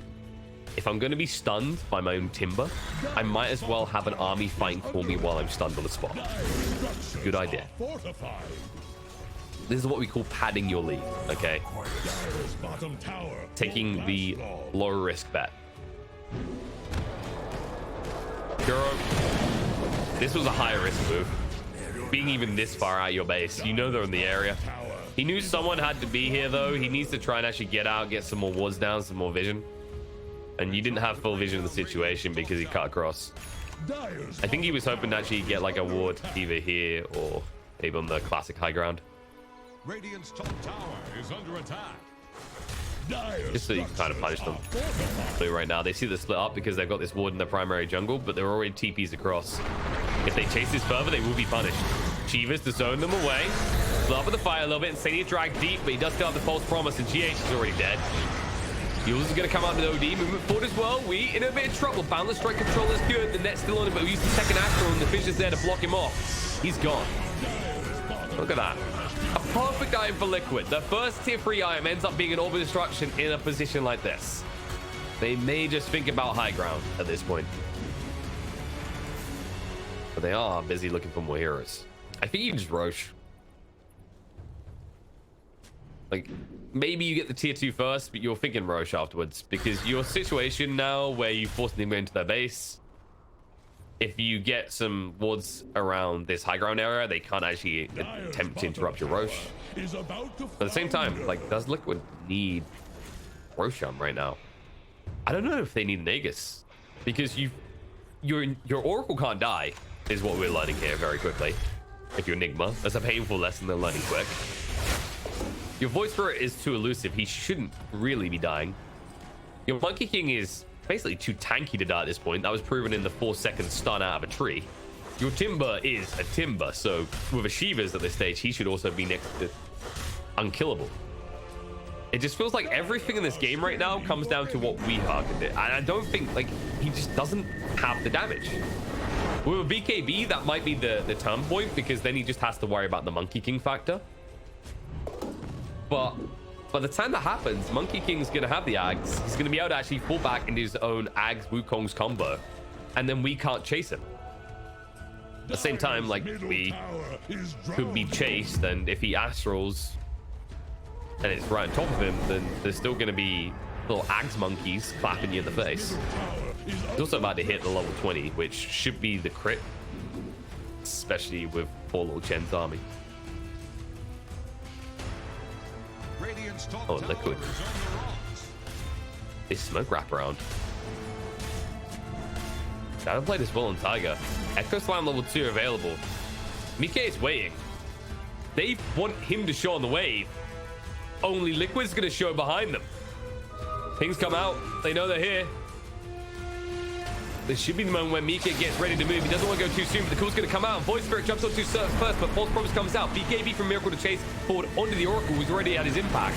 [SPEAKER 1] if I'm going to be stunned by my own timber, I might as well have an army fighting for me while I'm stunned on the spot. Good idea. This is what we call padding your lead, okay? Taking the low risk bet. Kuro, this was a high risk move. Being even this far out your base, you know they're in the area. He knew someone had to be here though. He needs to try and actually get out, get some more wards down, some more vision. And you didn't have full vision of the situation because he cut across. I think he was hoping to actually get like a ward either here or maybe on the classic high ground.
[SPEAKER 2] Radiant's top tower is under attack.
[SPEAKER 1] Just so you can kind of punish them. So right now they see the split up because they've got this ward in the primary jungle, but they're already TPs across. If they chase this further, they will be punished. Chivas to zone them away. Split up with the fire a little bit. Insania dragged deep, but he does still have the false promise, and GH is already dead. Yules is going to come out with OD. Movement forward as well. We in a bit of trouble. Boundless strike control is good. The net's still on him, but we use the second Astral, and the fish is there to block him off. He's gone. Look at that. A perfect item for Liquid. The first tier 3 item ends up being an Orb of Destruction in a position like this. They may just think about high ground at this point. But they are busy looking for more heroes. I think you just Roche. Like, maybe you get the tier 2 first, but you're thinking Roche afterwards. Because your situation now where you force Nigma into their base, if you get some wards around this high ground area, they can't actually attempt to interrupt your Roche. At the same time, like, does Liquid need Roshan right now? I don't know if they need an Aegis, because your Oracle can't die, is what we're learning here very quickly. If you're Nigma, that's a painful lesson they're learning quick. Your Void Spirit is too elusive. He shouldn't really be dying. Your Monkey King is basically too tanky to die at this point. That was proven in the 4-second stun out of a tree. Your Timber is a Timber, so with a Shivas at this stage, he should also be next to unkillable. It just feels like everything in this game right now comes down to what we targeted it. And I don't think, like, he just doesn't have the damage. With a BKB, that might be the turn point, because then he just has to worry about the Monkey King factor. But by the time that happens, Monkey King's going to have the Ags. He's going to be able to actually fall back into his own Ags Wukong's combo. And then we can't chase him. At the same time, like, we could be chased, and if he Astrals and it's right on top of him, then there's still going to be little Ags monkeys clapping you in the face. He's also about to hit the level 20, which should be the crit, especially with poor little Chen's army. Oh, Liquid. They smoke wraparound. I haven't played this well on Tiger. Echo Slam level 2 available. Mike is waiting. They want him to show on the wave. Only Liquid's gonna show behind them. Things come out. They know they're here. This should be the moment where Mike gets ready to move. He doesn't want to go too soon, but the cool's going to come out. Void Spirit jumps onto first, but False Promise comes out. BKB from Miracle to chase forward onto the Oracle, who's already at his impact.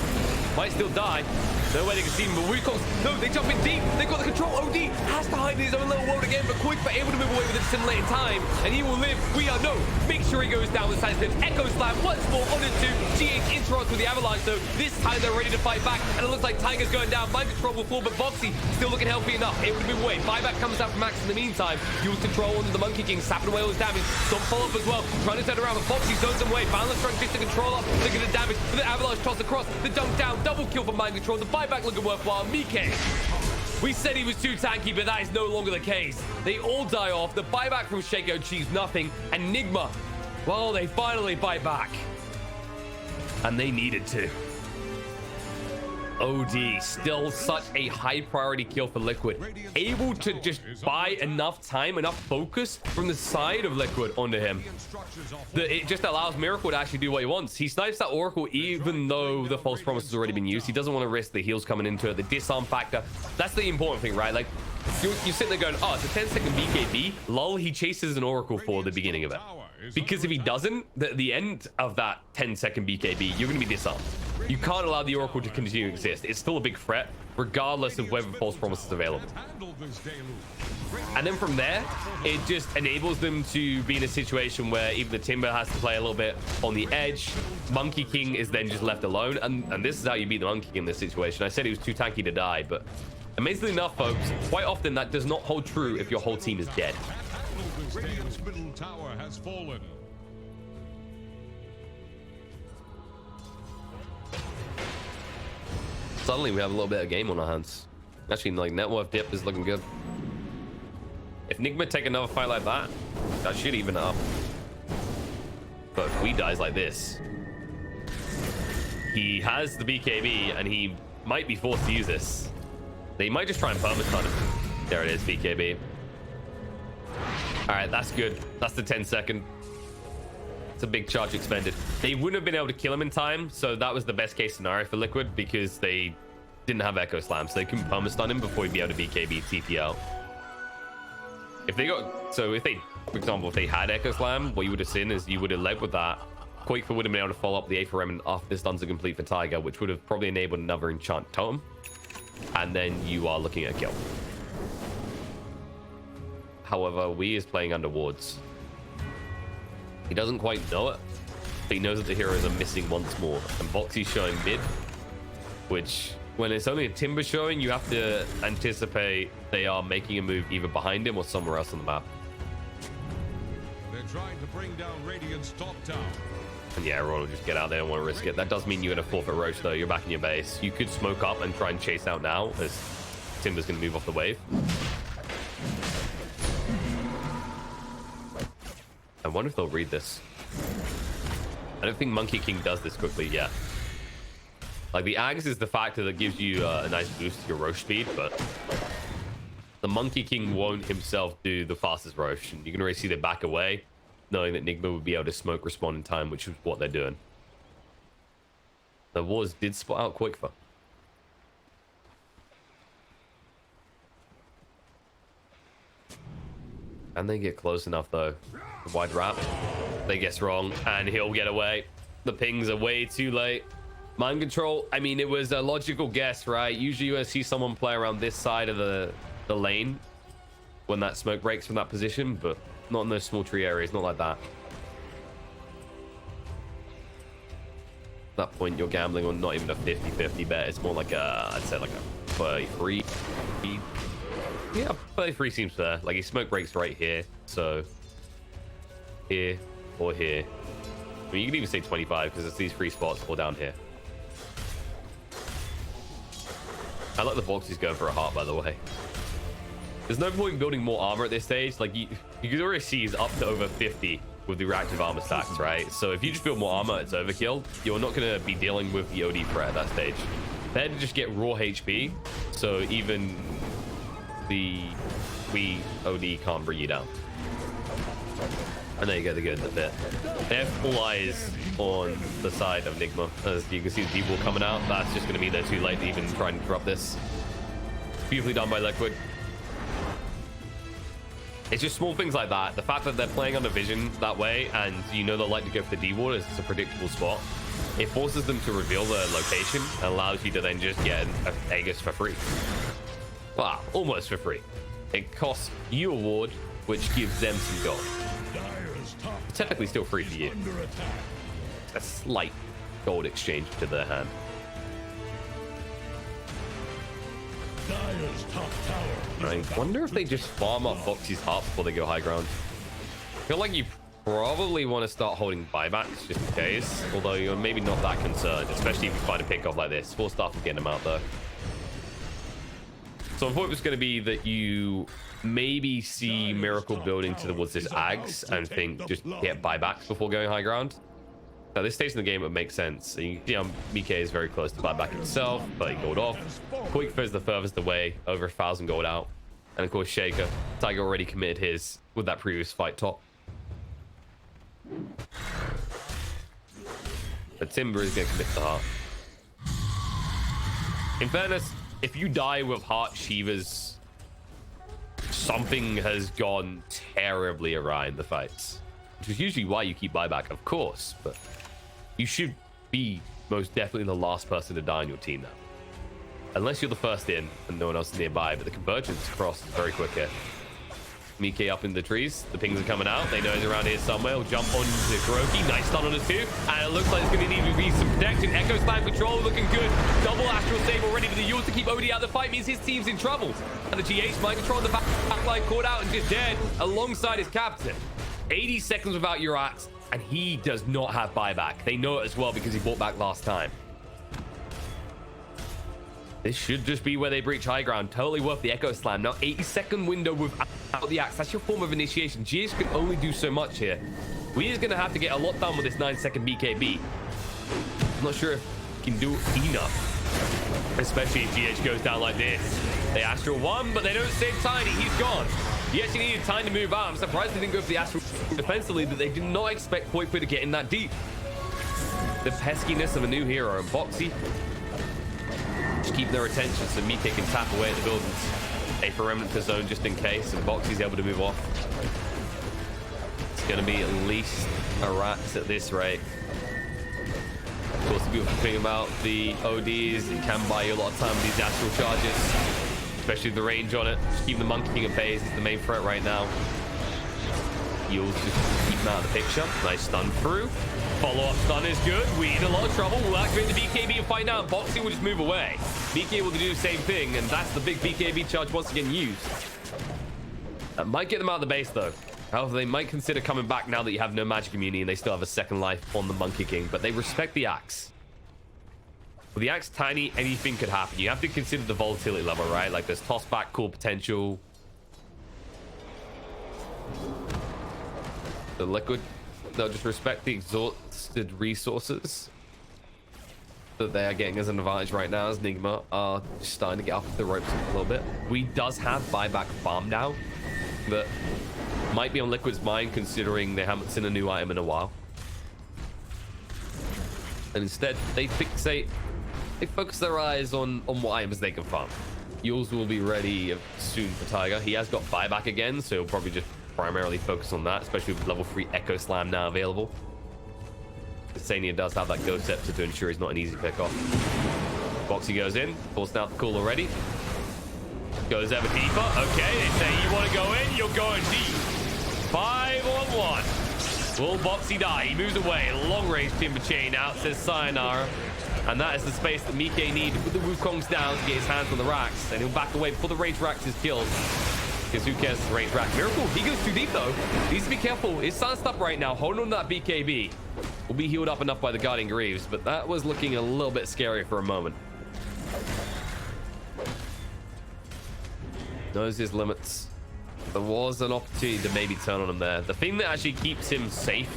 [SPEAKER 1] Might still die. No way they can see him, but Wukong's, no, they jump in deep. They've got the control. OD has to hide in his own little world again, but Qualifier able to move away with a simulated time, and he will live. We are no. Make sure he goes down with side steps. Echo Slam once more on into GH interrupts with the Avalanche, though. This time they're ready to fight back, and it looks like Tiger's going down. Mind control will fall, but Boxy still looking healthy enough. Able to move away. Buyback comes out from Max in the meantime. Use control onto the Monkey King, sapping away all his damage. Don't follow up as well. Trying to turn around, but Boxy zones him away. Balance strength just to control up. They're going to damage. But the Avalanche toss across. The dunk down. Double kill for Mind Control. The buyback looking worthwhile. Mike. We said he was too tanky, but that is no longer the case. They all die off. The buyback from Shaco achieves nothing. And Nigma, well, they finally bite back. And they needed to. OD, still such a high priority kill for Liquid. Able to just buy enough time, enough focus from the side of Liquid onto him. It just allows Miracle to actually do what he wants. He snipes that Oracle even though the false promise has already been used. He doesn't want to risk the heals coming into it, the disarm factor. That's the important thing, right? Like, you're sitting there going, oh, it's a 10-second BKB. Lol, he chases an Oracle for the beginning of it. Because if he doesn't, the end of that 10-second BKB, you're going to be disarmed. You can't allow the Oracle to continue to exist. It's still a big threat, regardless of whether false promise is available. And then from there, it just enables them to be in a situation where even the Timber has to play a little bit on the edge. Monkey King is then just left alone. And this is how you beat the Monkey King in this situation. I said he was too tanky to die, but amazingly enough, folks, quite often that does not hold true if your whole team is dead.
[SPEAKER 2] Radiant's middle tower has fallen.
[SPEAKER 1] Suddenly we have a little bit of game on our hands. Actually, like, net worth dip is looking good. If Nigma take another fight like that, that should even it up. But if we dies like this, he has the BKB and he might be forced to use this. They might just try and perma-stun him. There it is, BKB. All right, that's good. That's the 10-second. It's a big charge expended. They wouldn't have been able to kill him in time, so that was the best case scenario for Liquid because they didn't have Echo Slam, so they couldn't perma-stun him before he'd be able to BKB TP out. If they got, so if they, for example, if they had Echo Slam, what you would have seen is you would have led with that. Quakefor would have been able to follow up the Aether Remnant after this stun's are complete for Tiger, which would have probably enabled another enchant totem, and then you are looking at a kill. However, Wee is playing under wards. He doesn't quite know it, but he knows that the heroes are missing once more. And Boxy's showing mid, which, when it's only a Timber showing, you have to anticipate they are making a move either behind him or somewhere else on the map.
[SPEAKER 2] They're trying to bring down Radiant's top tower.
[SPEAKER 1] And yeah, everyone will just get out there and want to risk it. That does mean you're going to forfeit Roche, though. You're back in your base. You could smoke up and try and chase out now, as Timber's going to move off the wave. I wonder if they'll read this. I don't think Monkey King does this quickly yet. Like, the Ags is the factor that gives you a nice boost to your Roche speed, but the Monkey King won't himself do the fastest Roche. And you can already see they back away, knowing that Nigma would be able to smoke respawn in time, which is what they're doing. The Wars did spot out Quakefor. And they get close enough, though. The wide wrap. They guess wrong, and he'll get away. The pings are way too late. Mind control, I mean, it was a logical guess, right? Usually you see someone play around this side of the lane when that smoke breaks from that position, but not in those small tree areas, not like that. At that point, you're gambling on not even a 50-50 bet. It's more like a, I'd say like a 33. Yeah, 33 seems fair. Like, his smoke breaks right here, so here or here. I mean, you can even say 25 because it's these free spots or down here. I like the Boxy's going for a heart, by the way. There's no point building more armor at this stage. Like, you can already see he's up to over 50 with the reactive armor stacks, right? So if you just build more armor, it's overkill. You're not going to be dealing with the OD threat at that stage. Better to just get raw HP, so even the Wee OD can't bring you down. And there you go, they're good in the bit. They have all eyes on the side of Nigma. As you can see the D-Wall coming out. That's just going to mean they're too late to even try and interrupt this. Beautifully done by Liquid. It's just small things like that. The fact that they're playing under vision that way, and you know they like to go for the D-Wall, is it's a predictable spot. it forces them to reveal their location and allows you to then just get an Aegis for free. Well, almost for free. It costs you a ward, which gives them some gold. Technically still free for you. A slight gold exchange to their hand. I wonder if they just farm up Boxy's heart before they go high ground. I feel like you probably want to start holding buybacks just in case, although you're maybe not that concerned, especially if you find a pick off like this. 4 star for getting them out though. So the point was going to be that you maybe see Miracle building towards this Ags and think just get buybacks before going high ground. At this stage in the game, it makes sense. You know, Mike is very close to buyback himself, but he gold off. Quick is the furthest away, over 1,000 gold out. And of course, Shaker. Tiger already committed his with that previous fight top. But Timber is going to commit the heart. In fairness, if you die with heart Shivas, something has gone terribly awry in the fights. Which is usually why you keep buyback, of course, but you should be most definitely the last person to die on your team now. Unless you're the first in and no one else is nearby, but the convergence across is very quick here. Mike up in the trees, the pings are coming out, they know he's around here somewhere. He'll jump on the Kuroki, nice stun on us too, and it looks like it's going to need to be some protection. Echo Slam control looking good, double astral save already for the Yules to keep OD out of the fight means his team's in trouble. And the GH mind control the back line caught out and just dead alongside his captain. 80 seconds without your axe, and he does not have buyback. They know it as well because he bought back last time. This should just be where they breach high ground. Totally worth the Echo Slam. Now, 80-second window without the axe. That's your form of initiation. GH can only do so much here. We is going to have to get a lot done with this 9-second BKB. I'm not sure if he can do enough, especially if GH goes down like this. They Astral 1, but they don't save Tiny. He's gone. He actually needed time to move out. I'm surprised they didn't go for the Astral defensively, that they did not expect Qualifier to get in that deep. The peskiness of a new hero, and Boxy just keep their attention so Mike can tap away at the buildings. A for Remnant for zone just in case, and Boxy's able to move off. It's going to be at least a Rats at this rate. Of course, the beautiful thing about the ODs, it can buy you a lot of time with these Astral charges. Especially the range on it. Just keep the Monkey King at phase. It's the main threat right now. You'll just keep him out of the picture. Nice stun through. Follow-up stun is good. We in a lot of trouble. We'll activate the BKB and find out. Boxy will just move away. BK will do the same thing, and that's the big BKB charge once again used. That might get them out of the base, though. However, they might consider coming back now that you have no magic immunity and they still have a second life on the Monkey King, but they respect the axe. With the axe tiny, anything could happen. You have to consider the volatility level, right? Like there's toss back, cool potential. The Liquid, they'll just respect the exhausted resources that they are getting as an advantage right now, as Nigma are just starting to get off the ropes a little bit. We does have buyback farm now that might be on Liquid's mind, considering they haven't seen a new item in a while. And instead, they fixate. They focus their eyes on what items they can farm. Yules will be ready soon for Tiger. He has got buyback again, so he'll probably just primarily focus on that, especially with level 3 Echo Slam now available. Sania does have that Ghost Scepter to ensure he's not an easy pick off. Boxy goes in, forcing out the cool already. Goes ever deeper. Okay, they say you want to go in, you're going deep. 5-on-1. Will Boxy die? He moves away. Long range Timber Chain out, says Sayonara. And that is the space that Mike needs to put the Wukongs down to get his hands on the racks. And he'll back away before the range racks is killed. Because who cares the range rack? Miracle, he goes too deep though. Needs to be careful. It's silenced up right now. Holding on to that BKB. Will be healed up enough by the Guardian Greaves. But that was looking a little bit scary for a moment. Knows his limits. There was an opportunity to maybe turn on him there. The thing that actually keeps him safe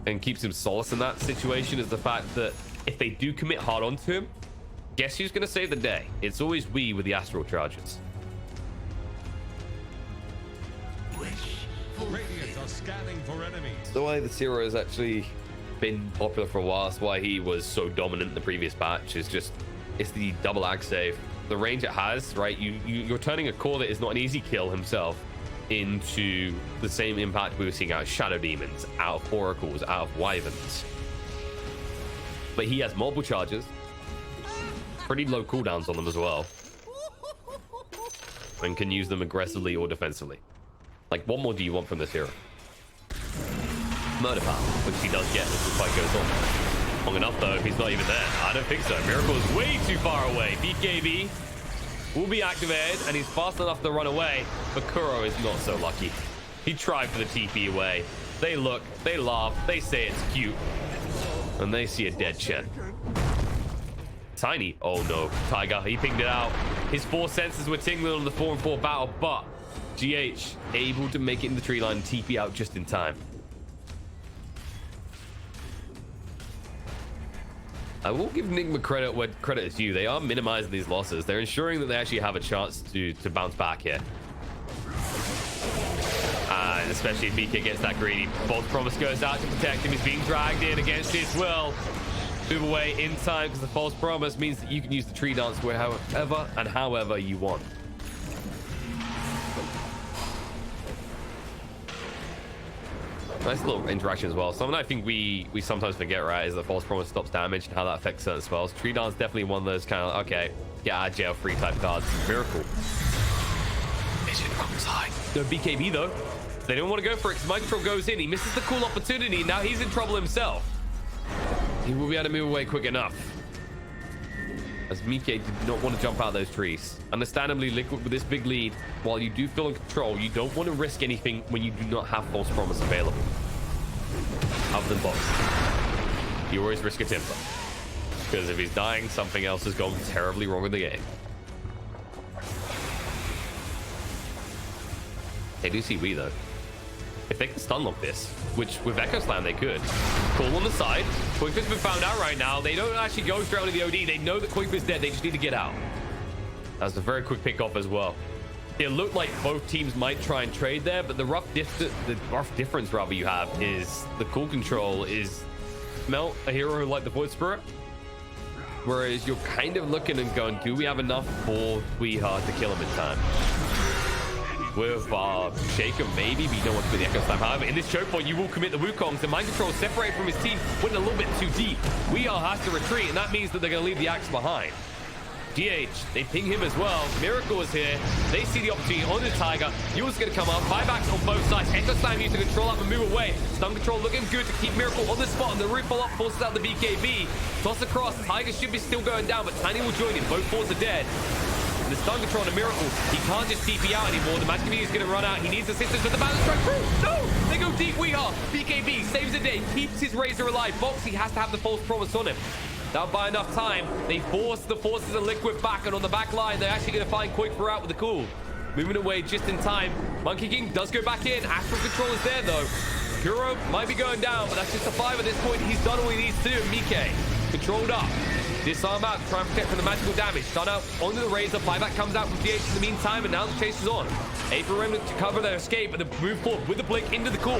[SPEAKER 1] and keeps him solace in that situation is the fact that if they do commit hard onto him, guess who's going to save the day? It's always we with the Astral charges.
[SPEAKER 2] Radiant are scanning for enemies.
[SPEAKER 1] The way this hero has actually been popular for a while, that's why he was so dominant in the previous patch, is just, it's the double ag save. The range it has, right? You're turning a core that is not an easy kill himself into the same impact we were seeing out of Shadow Demons, out of Oracles, out of Wyverns. but he has multiple charges. Pretty low cooldowns on them as well. And can use them aggressively or defensively. Like, what more do you want from this hero? Murder power, which he does get as the fight goes on. Long enough though, if he's not even there. I don't think so. Miracle is way too far away. BKB will be activated, and he's fast enough to run away, but Kuro is not so lucky. He tried for the TP away. They look, they laugh, they say it's cute, and they see a dead Chen. Tiny, oh no, Tiger, he pinged it out. His 4 senses were tingling on the 4-4 battle, but GH able to make it in the tree line and TP out just in time. I will give Nigma credit where credit is due. They are minimizing these losses. They're ensuring that they actually have a chance to bounce back here. And especially if BK gets that greedy. False Promise goes out to protect him. He's being dragged in against his will. Move away in time because the False Promise means that you can use the tree dance wherever and however you want. Nice little interaction as well. Something I think we sometimes forget, right, is that False Promise stops damage and how that affects certain spells. Tree Dance definitely one of those kind of, okay, get out of jail free type cards. Miracle. Is it wrong side? No BKB though. They don't want to go for it because Mind Control goes in. He misses the cool opportunity. Now he's in trouble himself. He will be able to move away quick enough. As Mike did not want to jump out of those trees. Understandably, Liquid with this big lead, while you do feel in control, you don't want to risk anything when you do not have False Promise available. Other than box. You always risk a Timber. Because if he's dying, something else has gone terribly wrong with the game. They do see we though. If they can stun lock this, which with Echo Slam they could. Call on the side. Quickfit's been found out right now. They don't actually go straight to the OD. They know that Quickfit's dead. They just need to get out. That was a very quick pick off as well. It looked like both teams might try and trade there, but the rough difference rather you have is the cool control is melt a hero like the Void Spirit. Whereas you're kind of looking and going, do we have enough for Weehard to kill him in time? With Shaker maybe, but you don't want to put the Echo Slam. However, in this choke point, you will commit the Wukongs. The Mind Control separate from his team, went a little bit too deep. Weehar has to retreat, and that means that they're going to leave the axe behind. DH, they ping him as well. Miracle is here. They see the opportunity on the Tiger. Yule's going to come up. Buybacks on both sides. Echo Slam used to control up and move away. Stun control looking good to keep Miracle on the spot. And the root follow-up forces out the BKB. Toss across. Tiger should be still going down, but Tiny will join him. Both fours are dead. The stun control on a Miracle. He can't just TP out anymore. The magic is going to run out. He needs assistance with the balance strike through. No! They go deep. Weehar. BKB saves the day. Keeps his Razor alive. Boxy has to have the False Promise on him. That'll buy enough time. They force the forces of Liquid back, and on the back line, they're actually going to find Quickfire out with the cool. Moving away just in time. Monkey King does go back in. Astral Control is there, though. Kuro might be going down, but that's just a 5 at this point. He's done all he needs to do. Mike controlled up. Disarm out, try and protect from the magical damage. Stun out onto the Razor. Buyback comes out from DH in the meantime, and now the chase is on. Aether Remnant to cover their escape, and the move forward with the blink into the cool.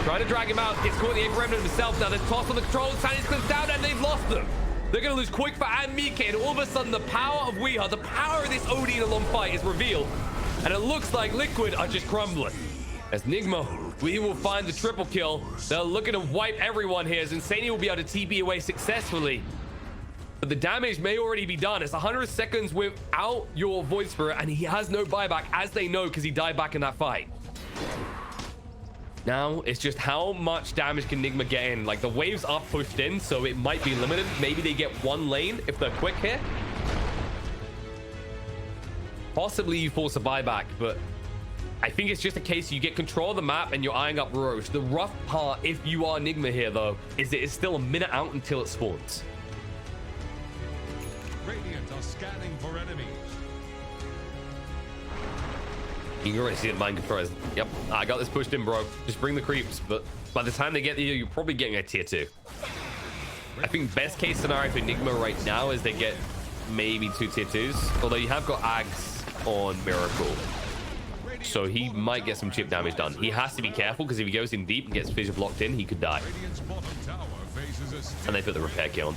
[SPEAKER 1] Trying to drag him out. Gets caught the Aether Remnant himself. Now the toss on the control. Sandy's clips down, and they've lost them. They're going to lose Quickfire and Mike, and all of a sudden the power of Weehar, the power of this OD in a long fight is revealed. And it looks like Liquid are just crumbling. As Nigma, we will find the triple kill. They're looking to wipe everyone here, as Insania will be able to TP away successfully. But the damage may already be done. It's 100 seconds without your Void Spirit, and he has no buyback, as they know, because he died back in that fight. Now, it's just how much damage can Nigma get in? Like, the waves are pushed in, so it might be limited. Maybe they get one lane if they're quick here. Possibly you force a buyback, but I think it's just a case you get control of the map and you're eyeing up Roche. The rough part, if you are Nigma here, though, is that it's still a minute out until it spawns.
[SPEAKER 2] Radiant are scanning for enemies.
[SPEAKER 1] You can already see it, Mind Control. Yep, I got this pushed in, bro. Just bring the creeps, but by the time they get there, you're probably getting a tier 2. I think best case scenario for Nigma right now is they get maybe 2 tier 2s, although you have got Ags on Miracle, so he might get some chip damage done. He has to be careful, because if he goes in deep and gets fissure blocked in, he could die. And they put the repair kit on.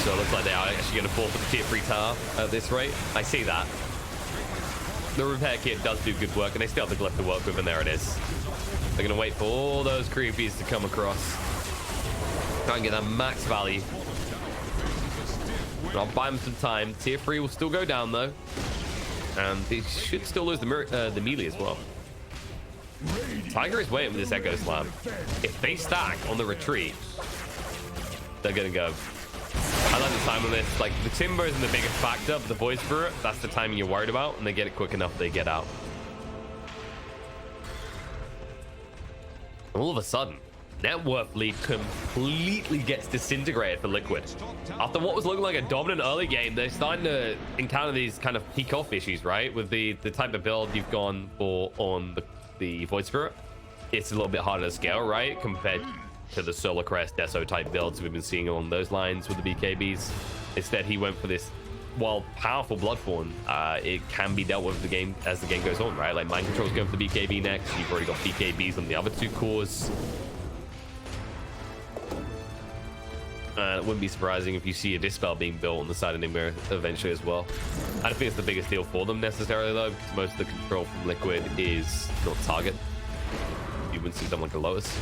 [SPEAKER 1] So it looks like they are actually going to fall for the tier 3 tower at this rate. I see that. The repair kit does do good work, and they still have the glyph to work with, and there it is. They're going to wait for all those creepies to come across. Try and get that max value. And I'll buy him some time. Tier 3 will still go down though. And they should still lose the melee as well. Tiger is waiting with this Echo Slam. If they stack on the retreat, they're gonna go. I like the time on this. Like, the Timber isn't the biggest factor, but the Void Spirit, that's the timing you're worried about, and they get it quick enough, they get out. All of a sudden, net worth lead completely gets disintegrated for Liquid. After what was looking like a dominant early game, they're starting to encounter these kind of peak off issues, right? With the type of build you've gone for on the Void Spirit, it's a little bit harder to scale, right? Compared to the Solar Crest, Deso type builds we've been seeing along those lines with the BKBs. Instead, he went for this, while powerful Bloodthorn, it can be dealt with the game as the game goes on, right? Like, Mind Control's going for the BKB next. You've already got BKBs on the other two cores. It wouldn't be surprising if you see a Dispel being built on the side of Nigma eventually as well. I don't think it's the biggest deal for them necessarily though, because most of the control from Liquid is not target. You wouldn't see someone like a Lotus.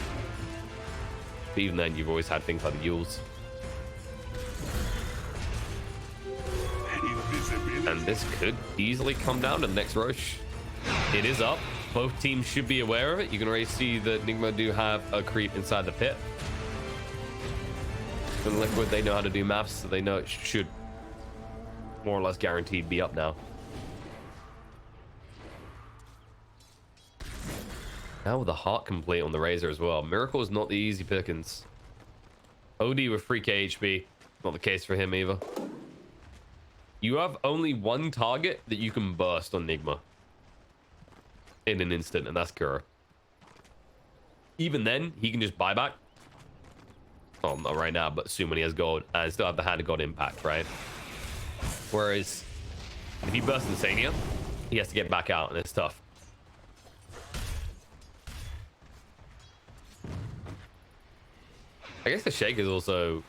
[SPEAKER 1] But even then, you've always had things like the Yules. And this could easily come down to the next Roche. It is up. Both teams should be aware of it. You can already see that Nigma do have a creep inside the pit. In Liquid, they know how to do maths, so they know it should more or less guaranteed be up now. Now with the heart complete on the Razor as well. Miracle is not the easy pickings. OD with 3k HP. Not the case for him either. You have only one target that you can burst on Nigma in an instant, and that's Kura. Even then, he can just buy back. Well, not right now, but soon when he has gold, and still have the Hand of God impact, right? Whereas if he bursts Insania, he has to get back out, and it's tough. I guess the Shaker is also...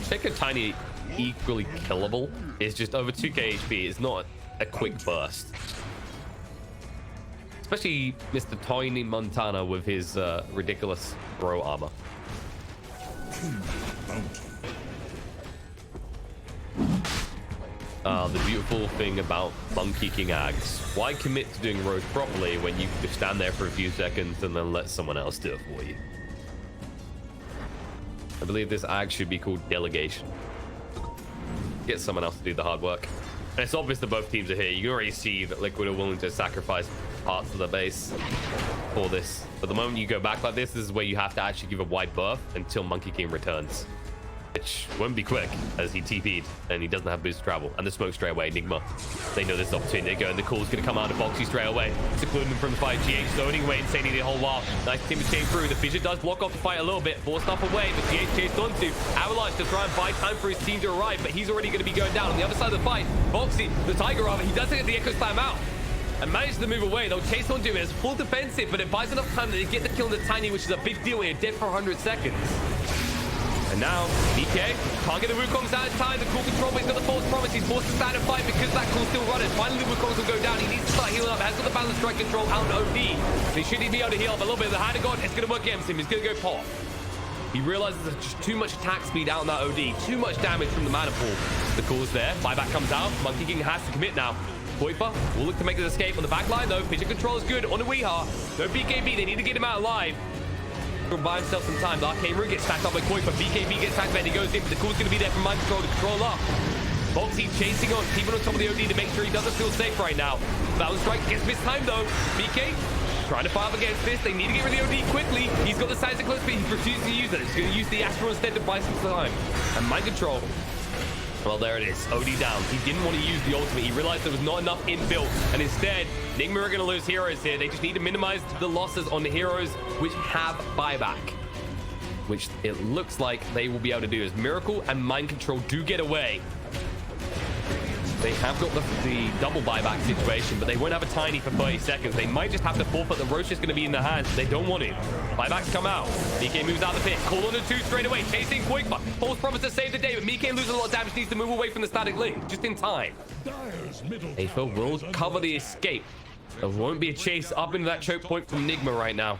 [SPEAKER 1] Shaker tiny equally killable. It's just over 2k HP. It's not a quick burst. Especially Mr. Tiny Montana with his ridiculous bro armor. The beautiful thing about Monkey King Ags. Why commit to doing road properly when you can just stand there for a few seconds and then let someone else do it for you? I believe this ag should be called Delegation. Get someone else to do the hard work. And it's obvious that both teams are here. You can already see that Liquid are willing to sacrifice parts of the base for this. But the moment you go back like this is where you have to actually give a wide berth until Monkey King returns. Which won't be quick, as he TP'd, and he doesn't have boost travel. And the smoke straight away, Nigma. They know this opportunity. They go, and the call's going to come out of Foxy straight away. Secluding them from the fight. GH zoning away Insanity the whole while. Nice team to chain through. The Fissure does block off the fight a little bit. Forced off away, but GH chased onto Avalanche to try and buy time for his team to arrive, but he's already going to be going down. On the other side of the fight, Foxy, the Tiger rather, he does get the Echo Slam out. And manages to move away. They'll chase onto him. It's full defensive, but it buys enough time that they get the kill on the Tiny, which is a big deal here. Dead for 100 seconds. And now, DK can't get the Wukong's out of time. The cool control, but he's got the false promise. He's forced to stand and fight because that cool's still running. Finally, the Wukong's will go down. He needs to start healing up. Has got the balance strike control out in OD. He should be able to heal up a little bit. The Hand of God, it's going to work against him. He's going to go pop. He realizes there's just too much attack speed out in that OD. Too much damage from the mana pool. The cool's there. Buyback comes out. Monkey King has to commit now. Kuiper will look to make his escape on the back line, though. Fissure control is good on the Weehaw. No BKB. They need to get him out alive. Buy himself some time. The Arcane Root gets stacked up by Kuiper. BKB gets activated. He goes in, but the cool's going to be there from Mind Control to control up. Foxy chasing on, keeping on top of the OD to make sure he doesn't feel safe right now. Balance strike gets missed time, though. BK trying to fight up against this. They need to get rid of the OD quickly. He's got the size of close, but he refuses to use it. He's going to use the Astral instead to buy some time. And Mind Control. Well, there it is. OD down. He didn't want to use the ultimate. He realized there was not enough inbuilt. And instead, Nigma are going to lose heroes here. They just need to minimize the losses on the heroes which have buyback. Which it looks like they will be able to do, as Miracle and Mind Control do get away. They have got the double buyback situation, but they won't have a Tiny for 30 seconds. They might just have to forfeit. The Roche is going to be in their hands. They don't want it. Buybacks come out. Mike moves out of the pit. Call on the two straight away. Chasing Kuiper. False promise to save the day, but Mike loses a lot of damage. Needs to move away from the static link just in time. Aether will cover the escape. There won't be a chase up into that choke point from Nigma right now.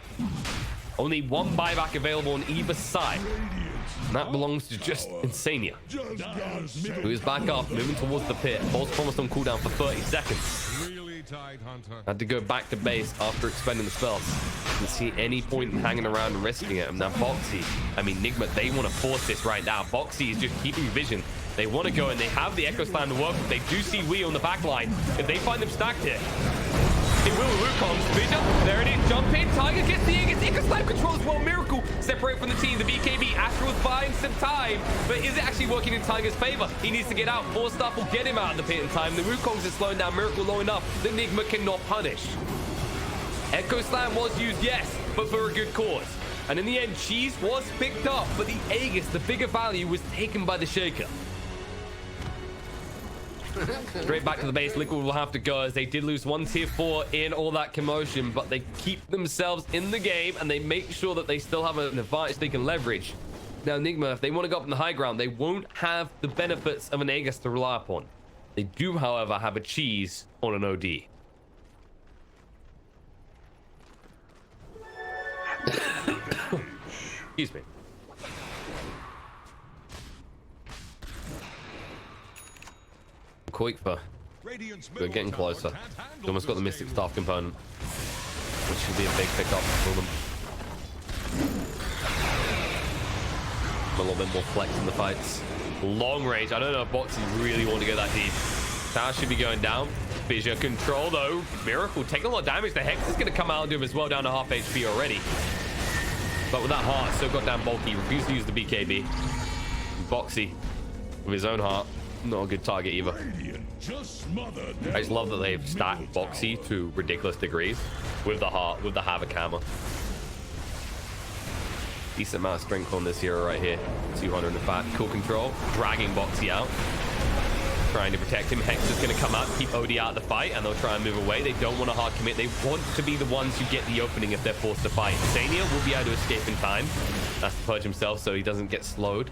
[SPEAKER 1] Only one buyback available on either side. And that belongs to just Insania, who is back up, moving towards the pit. Bolt's promised on cooldown for 30 seconds.
[SPEAKER 2] Really tight, Hunter.
[SPEAKER 1] Had to go back to base after expending the spells. Didn't see any point in hanging around and risking it. And now Boxy, I mean Nigma, they want to force this right now. Boxy is just keeping vision. They want to go and they have the Echo Slam to work with. They do see Wii on the back line. If they find them stacked here, it will Wukong's vision. There it is. Jump in. Tiger gets the Aegis. Echo Slam control as well. Miracle separate from the team. The BKB. Astral's buying some time, but is it actually working in Tiger's favor? He needs to get out. Force Staff will get him out of the pit in time. The Wukong's is slowing down Miracle long enough that Nigma cannot punish. Echo Slam was used, yes, but for a good cause. And in the end, Cheese was picked up, but the Aegis, the bigger value, was taken by the Shaker. Straight back to the base. Liquid will have to go as they did lose one tier 4 in all that commotion, but they keep themselves in the game and they make sure that they still have an advantage they can leverage. Now Nigma, if they want to go up in the high ground, they won't have the benefits of an Aegis to rely upon. They do, however, have a Cheese on an OD. Excuse me. Qualifier. We're getting closer. They almost got the Mystic Staff component, which should be a big pickup for them. A little bit more flex in the fights. Long range. I don't know if Boxy really want to go that deep. Tower should be going down. Fissure control though. Miracle taking a lot of damage. The Hex is going to come out and do him as well, down to half HP already. But with that heart, so goddamn bulky. Refused to use the BKB. Boxy with his own heart. Not a good target either. I just love that they've stacked Boxy to ridiculous degrees with the heart, with the Havoc Hammer. Decent amount of strength on this hero right here. 200 in fact. Cool control. Dragging Boxy out. Trying to protect him. Hex is going to come out, keep OD out of the fight, and they'll try and move away. They don't want to hard commit. They want to be the ones who get the opening if they're forced to fight. Insania will be able to escape in time. That's to purge himself so he doesn't get slowed.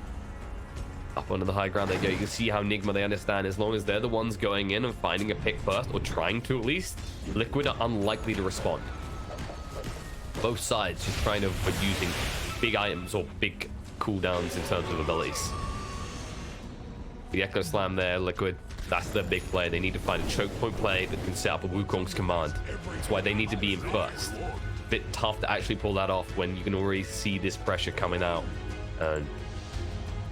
[SPEAKER 1] Up onto the high ground they go. You can see how Nigma, they understand as long as they're the ones going in and finding a pick first, or trying to at least, Liquid are unlikely to respond. Both sides just trying to avoid using big items or big cooldowns in terms of abilities. The Echo Slam there, Liquid, that's their big play. They need to find a choke point play that can set up a Wukong's command. That's why they need to be in first. Bit tough to actually pull that off when you can already see this pressure coming out. And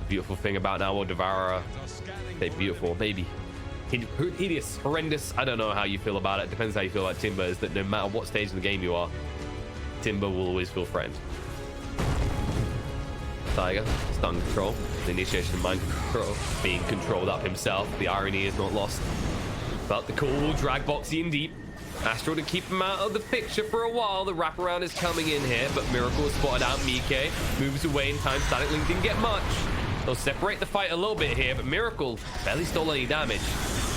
[SPEAKER 1] beautiful thing about now, Devourer, okay, beautiful, maybe hideous, horrendous. I don't know how you feel about it. Depends how you feel about Timber. Is that no matter what stage of the game you are, Timber will always feel friend. Tiger, stun control, the initiation of mind control, being controlled up himself. The irony is not lost. But the call will drag Boxy in deep. Astral to keep him out of the picture for a while. The wraparound is coming in here, but Miracle has spotted out Mike. Moves away in time. Static Link didn't get much. They'll separate the fight a little bit here, but Miracle barely stole any damage.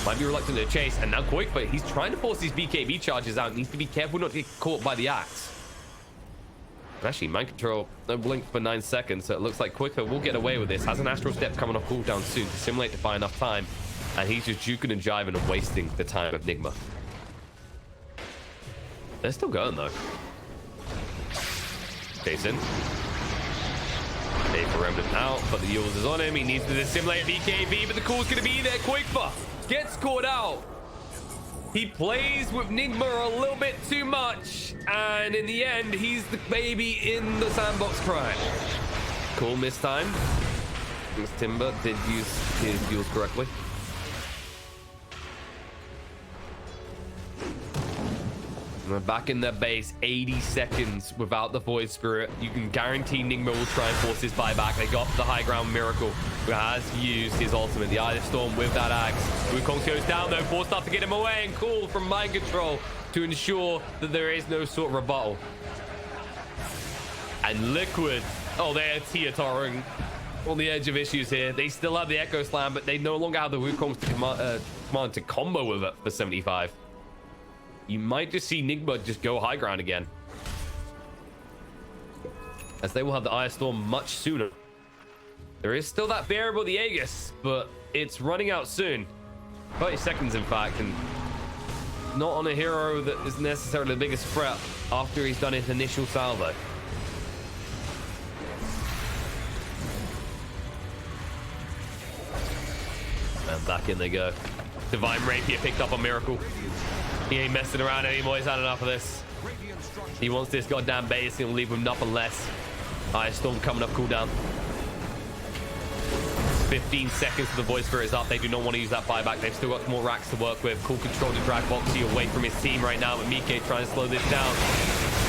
[SPEAKER 1] Might be reluctant to chase, and now Qualifier, he's trying to force these BKB charges out. Needs to be careful not to get caught by the axe. And actually, mind control, no blink for 9 seconds, so it looks like Qualifier will get away with this. Has an Astral Step coming off cooldown soon to simulate to buy enough time, and he's just juking and jiving and wasting the time of Nigma. They're still going though. Jason. Dave for Remnant out, but the Yules is on him. He needs to simulate BKB, but the call's going to be there. Qualifier gets caught out. He plays with Nigma a little bit too much, and in the end, he's the baby in the sandbox crying. Cool miss time. Timber did use his Yules correctly. We're back in their base, 80 seconds without the Void Spirit. You can guarantee Nigma will try and force his buyback. They got the high ground Miracle, who has used his ultimate, the Eye of Storm with that axe. Wukong goes down though, forced up to get him away, and Cool from mind control to ensure that there is no sort of rebuttal. And Liquid, oh, they're teetering on the edge of issues here. They still have the Echo Slam, but they no longer have the Wukong's command to combo with it for 75. You might just see Nigma just go high ground again, as they will have the Eye of Storm much sooner. There is still that variable, the Aegis, but it's running out soon. 30 seconds, in fact, and not on a hero that is necessarily the biggest threat after he's done his initial salvo. Back in they go. Divine Rapier picked up on Miracle. He ain't messing around anymore. He's had enough of this. He wants this goddamn base. He'll leave him nothing less. Alright, Storm coming up cooldown. 15 seconds to the Void Spirit is up. They do not want to use that buyback. They've still got more racks to work with. Cool control to drag Boxy away from his team right now. But Mike trying to slow this down.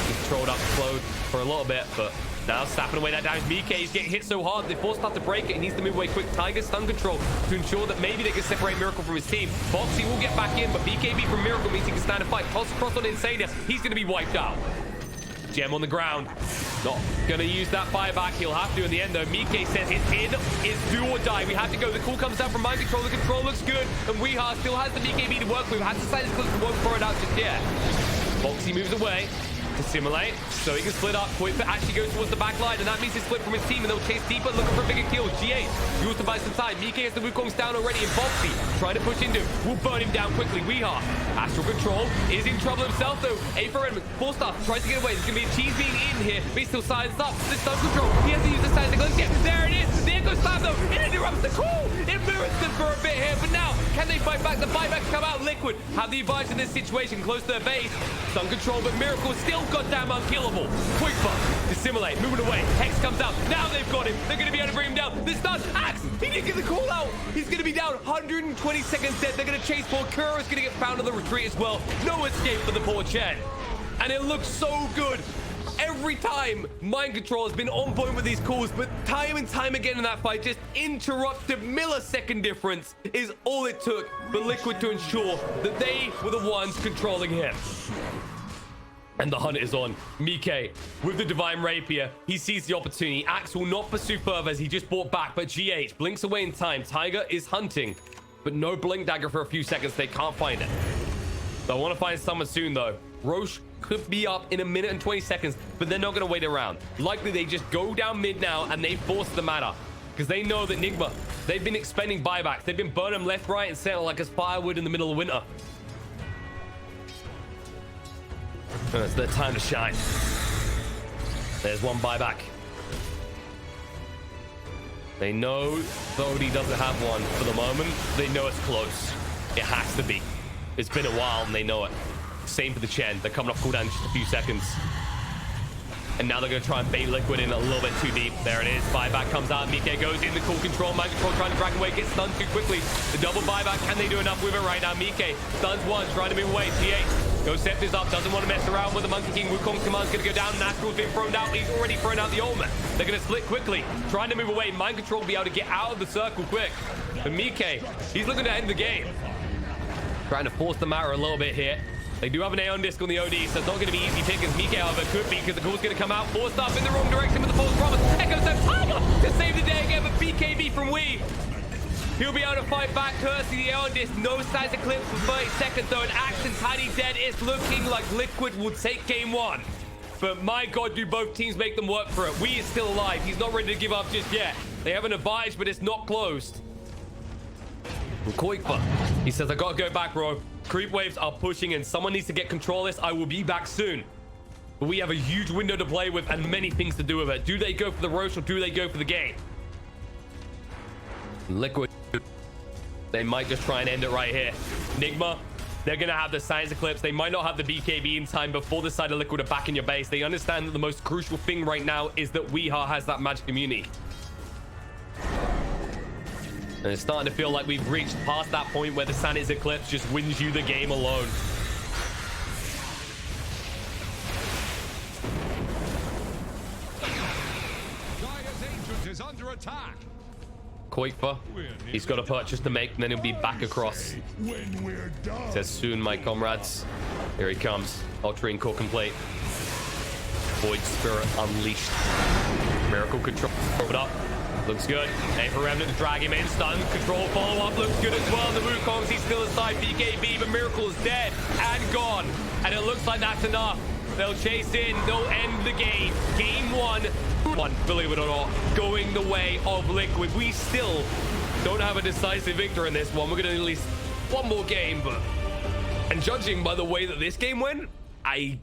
[SPEAKER 1] He's trolled up, slowed for a little bit, but now snapping away that damage. Mike is getting hit so hard. They forced out to break it. He needs to move away quick. Tiger stun control to ensure that maybe they can separate Miracle from his team. Boxy will get back in, but BKB from Miracle means he can stand and fight. Toss across on Insania. He's going to be wiped out. Gem on the ground. Not gonna use that buyback. He'll have to in the end though. Mike says his in is do or die. We have to go. The call comes down from Mind Control. The control looks good. And Weeha still has the BKB to work with. Has decided to won't throw it out just yet. Boxy moves away to simulate, so he can split up. Qualifier actually goes towards the back line, and that means he's split from his team, and they'll chase deeper, looking for a bigger kill. G8 used to buy some time. Mike has the Wukongs down already, and Boxy trying to push into. Will burn him down quickly. Weeha, Astral Control, is in trouble himself though. A for Redmond, full stuff, tries to get away. There's gonna be a cheese being in here, but he still signs up. The stun control, he has to use the stun glimpse yet. There it is. The Echo Slam though, it interrupts the call. It mirrors them for a bit here, but now can they fight back? The buybacks come out. Liquid have the advantage in this situation, close to their base. Stun control, but Miracle still goddamn unkillable. Quick buff, dissimulate, moving away. Hex comes out. Now they've got him. They're gonna be able to bring him down. The stun, Axe, he didn't get the call out. He's gonna be down 120 seconds dead. They're gonna chase for Kuro's gonna get found on the retreat as well. No escape for the poor Chen. And it looks so good. Every time Mind Control has been on point with these calls, but time and time again in that fight, just interrupted millisecond difference is all it took for Liquid to ensure that they were the ones controlling him. And the hunt is on. Mike with the Divine Rapier. He sees the opportunity. Axe will not pursue further as he just bought back, but GH blinks away in time. Tiger is hunting, but no Blink Dagger for a few seconds. They can't find it. They want to find someone soon though. Roche could be up in 1 minute and 20 seconds, but they're not going to wait around. Likely they just go down mid now and they force the matter because they know that Nigma, they've been expending buybacks. They've been burning them left, right, and center like as firewood in the middle of winter. It's their time to shine. There's one buyback. They know Bodhi doesn't have one for the moment. They know it's close. It has to be. It's been a while and they know it. Same for the Chen. They're coming off cooldown in just a few seconds. And now they're going to try and bait Liquid in a little bit too deep. There it is. Buyback comes out. Mike goes in the cool control. Mind Control trying to drag away. Gets stunned too quickly. The double buyback. Can they do enough with it right now? Mike stuns one. Trying to move away. T8 goes Scepters up. Doesn't want to mess around with the Monkey King. Wukong's command's going to go down. Nastral's been thrown out. He's already thrown out the ultimate. They're going to split quickly. Trying to move away. Mind Control will be able to get out of the circle quick. But Mike, he's looking to end the game. Trying to force the matter a little bit here. They do have an Aeon Disc on the OD, so it's not going to be easy pickings. Mike, however, could be because the call's going to come out. Forced up in the wrong direction with the false promise. Echo says Tiger to save the day again, but BKB from Wee. He'll be able to fight back. Cursey, the Aeon Disc. No size eclipse for 30 seconds, though. And Axe and Tiny dead. It's looking like Liquid will take game one. But my God, do both teams make them work for it. Wee is still alive. He's not ready to give up just yet. They have an advantage, but it's not closed. Qualifier, he says, I gotta go back, bro. Creep waves are pushing and someone needs to get control of this. I will be back soon. But we have a huge window to play with and many things to do with it. Do they go for the Roche or do they go for the game? Liquid, they might just try and end it right here. Nigma, they're gonna have the Science Eclipse. They might not have the BKB in time before the side of Liquid are back in your base. They understand that the most crucial thing right now is that Weeha has that magic immunity. And it's starting to feel like we've reached past that point where the Sandy's Eclipse just wins you the game alone. Is under attack. Qualifier, he's got a purchase to make, and then he'll be back across.
[SPEAKER 2] When we're done.
[SPEAKER 1] Says soon, my comrades. Here he comes. Ultra core complete. Void Spirit unleashed. Miracle control. Throw it up. Looks good. A for Remnant to drag him in. Stun. Control follow-up looks good as well. The Wukongs, he's still inside BKB, but Miracle is dead and gone. And it looks like that's enough. They'll chase in. They'll end the game. Game one, believe it or not, going the way of Liquid. We still don't have a decisive victor in this one. We're going to at least one more game, but... And judging by the way that this game went, I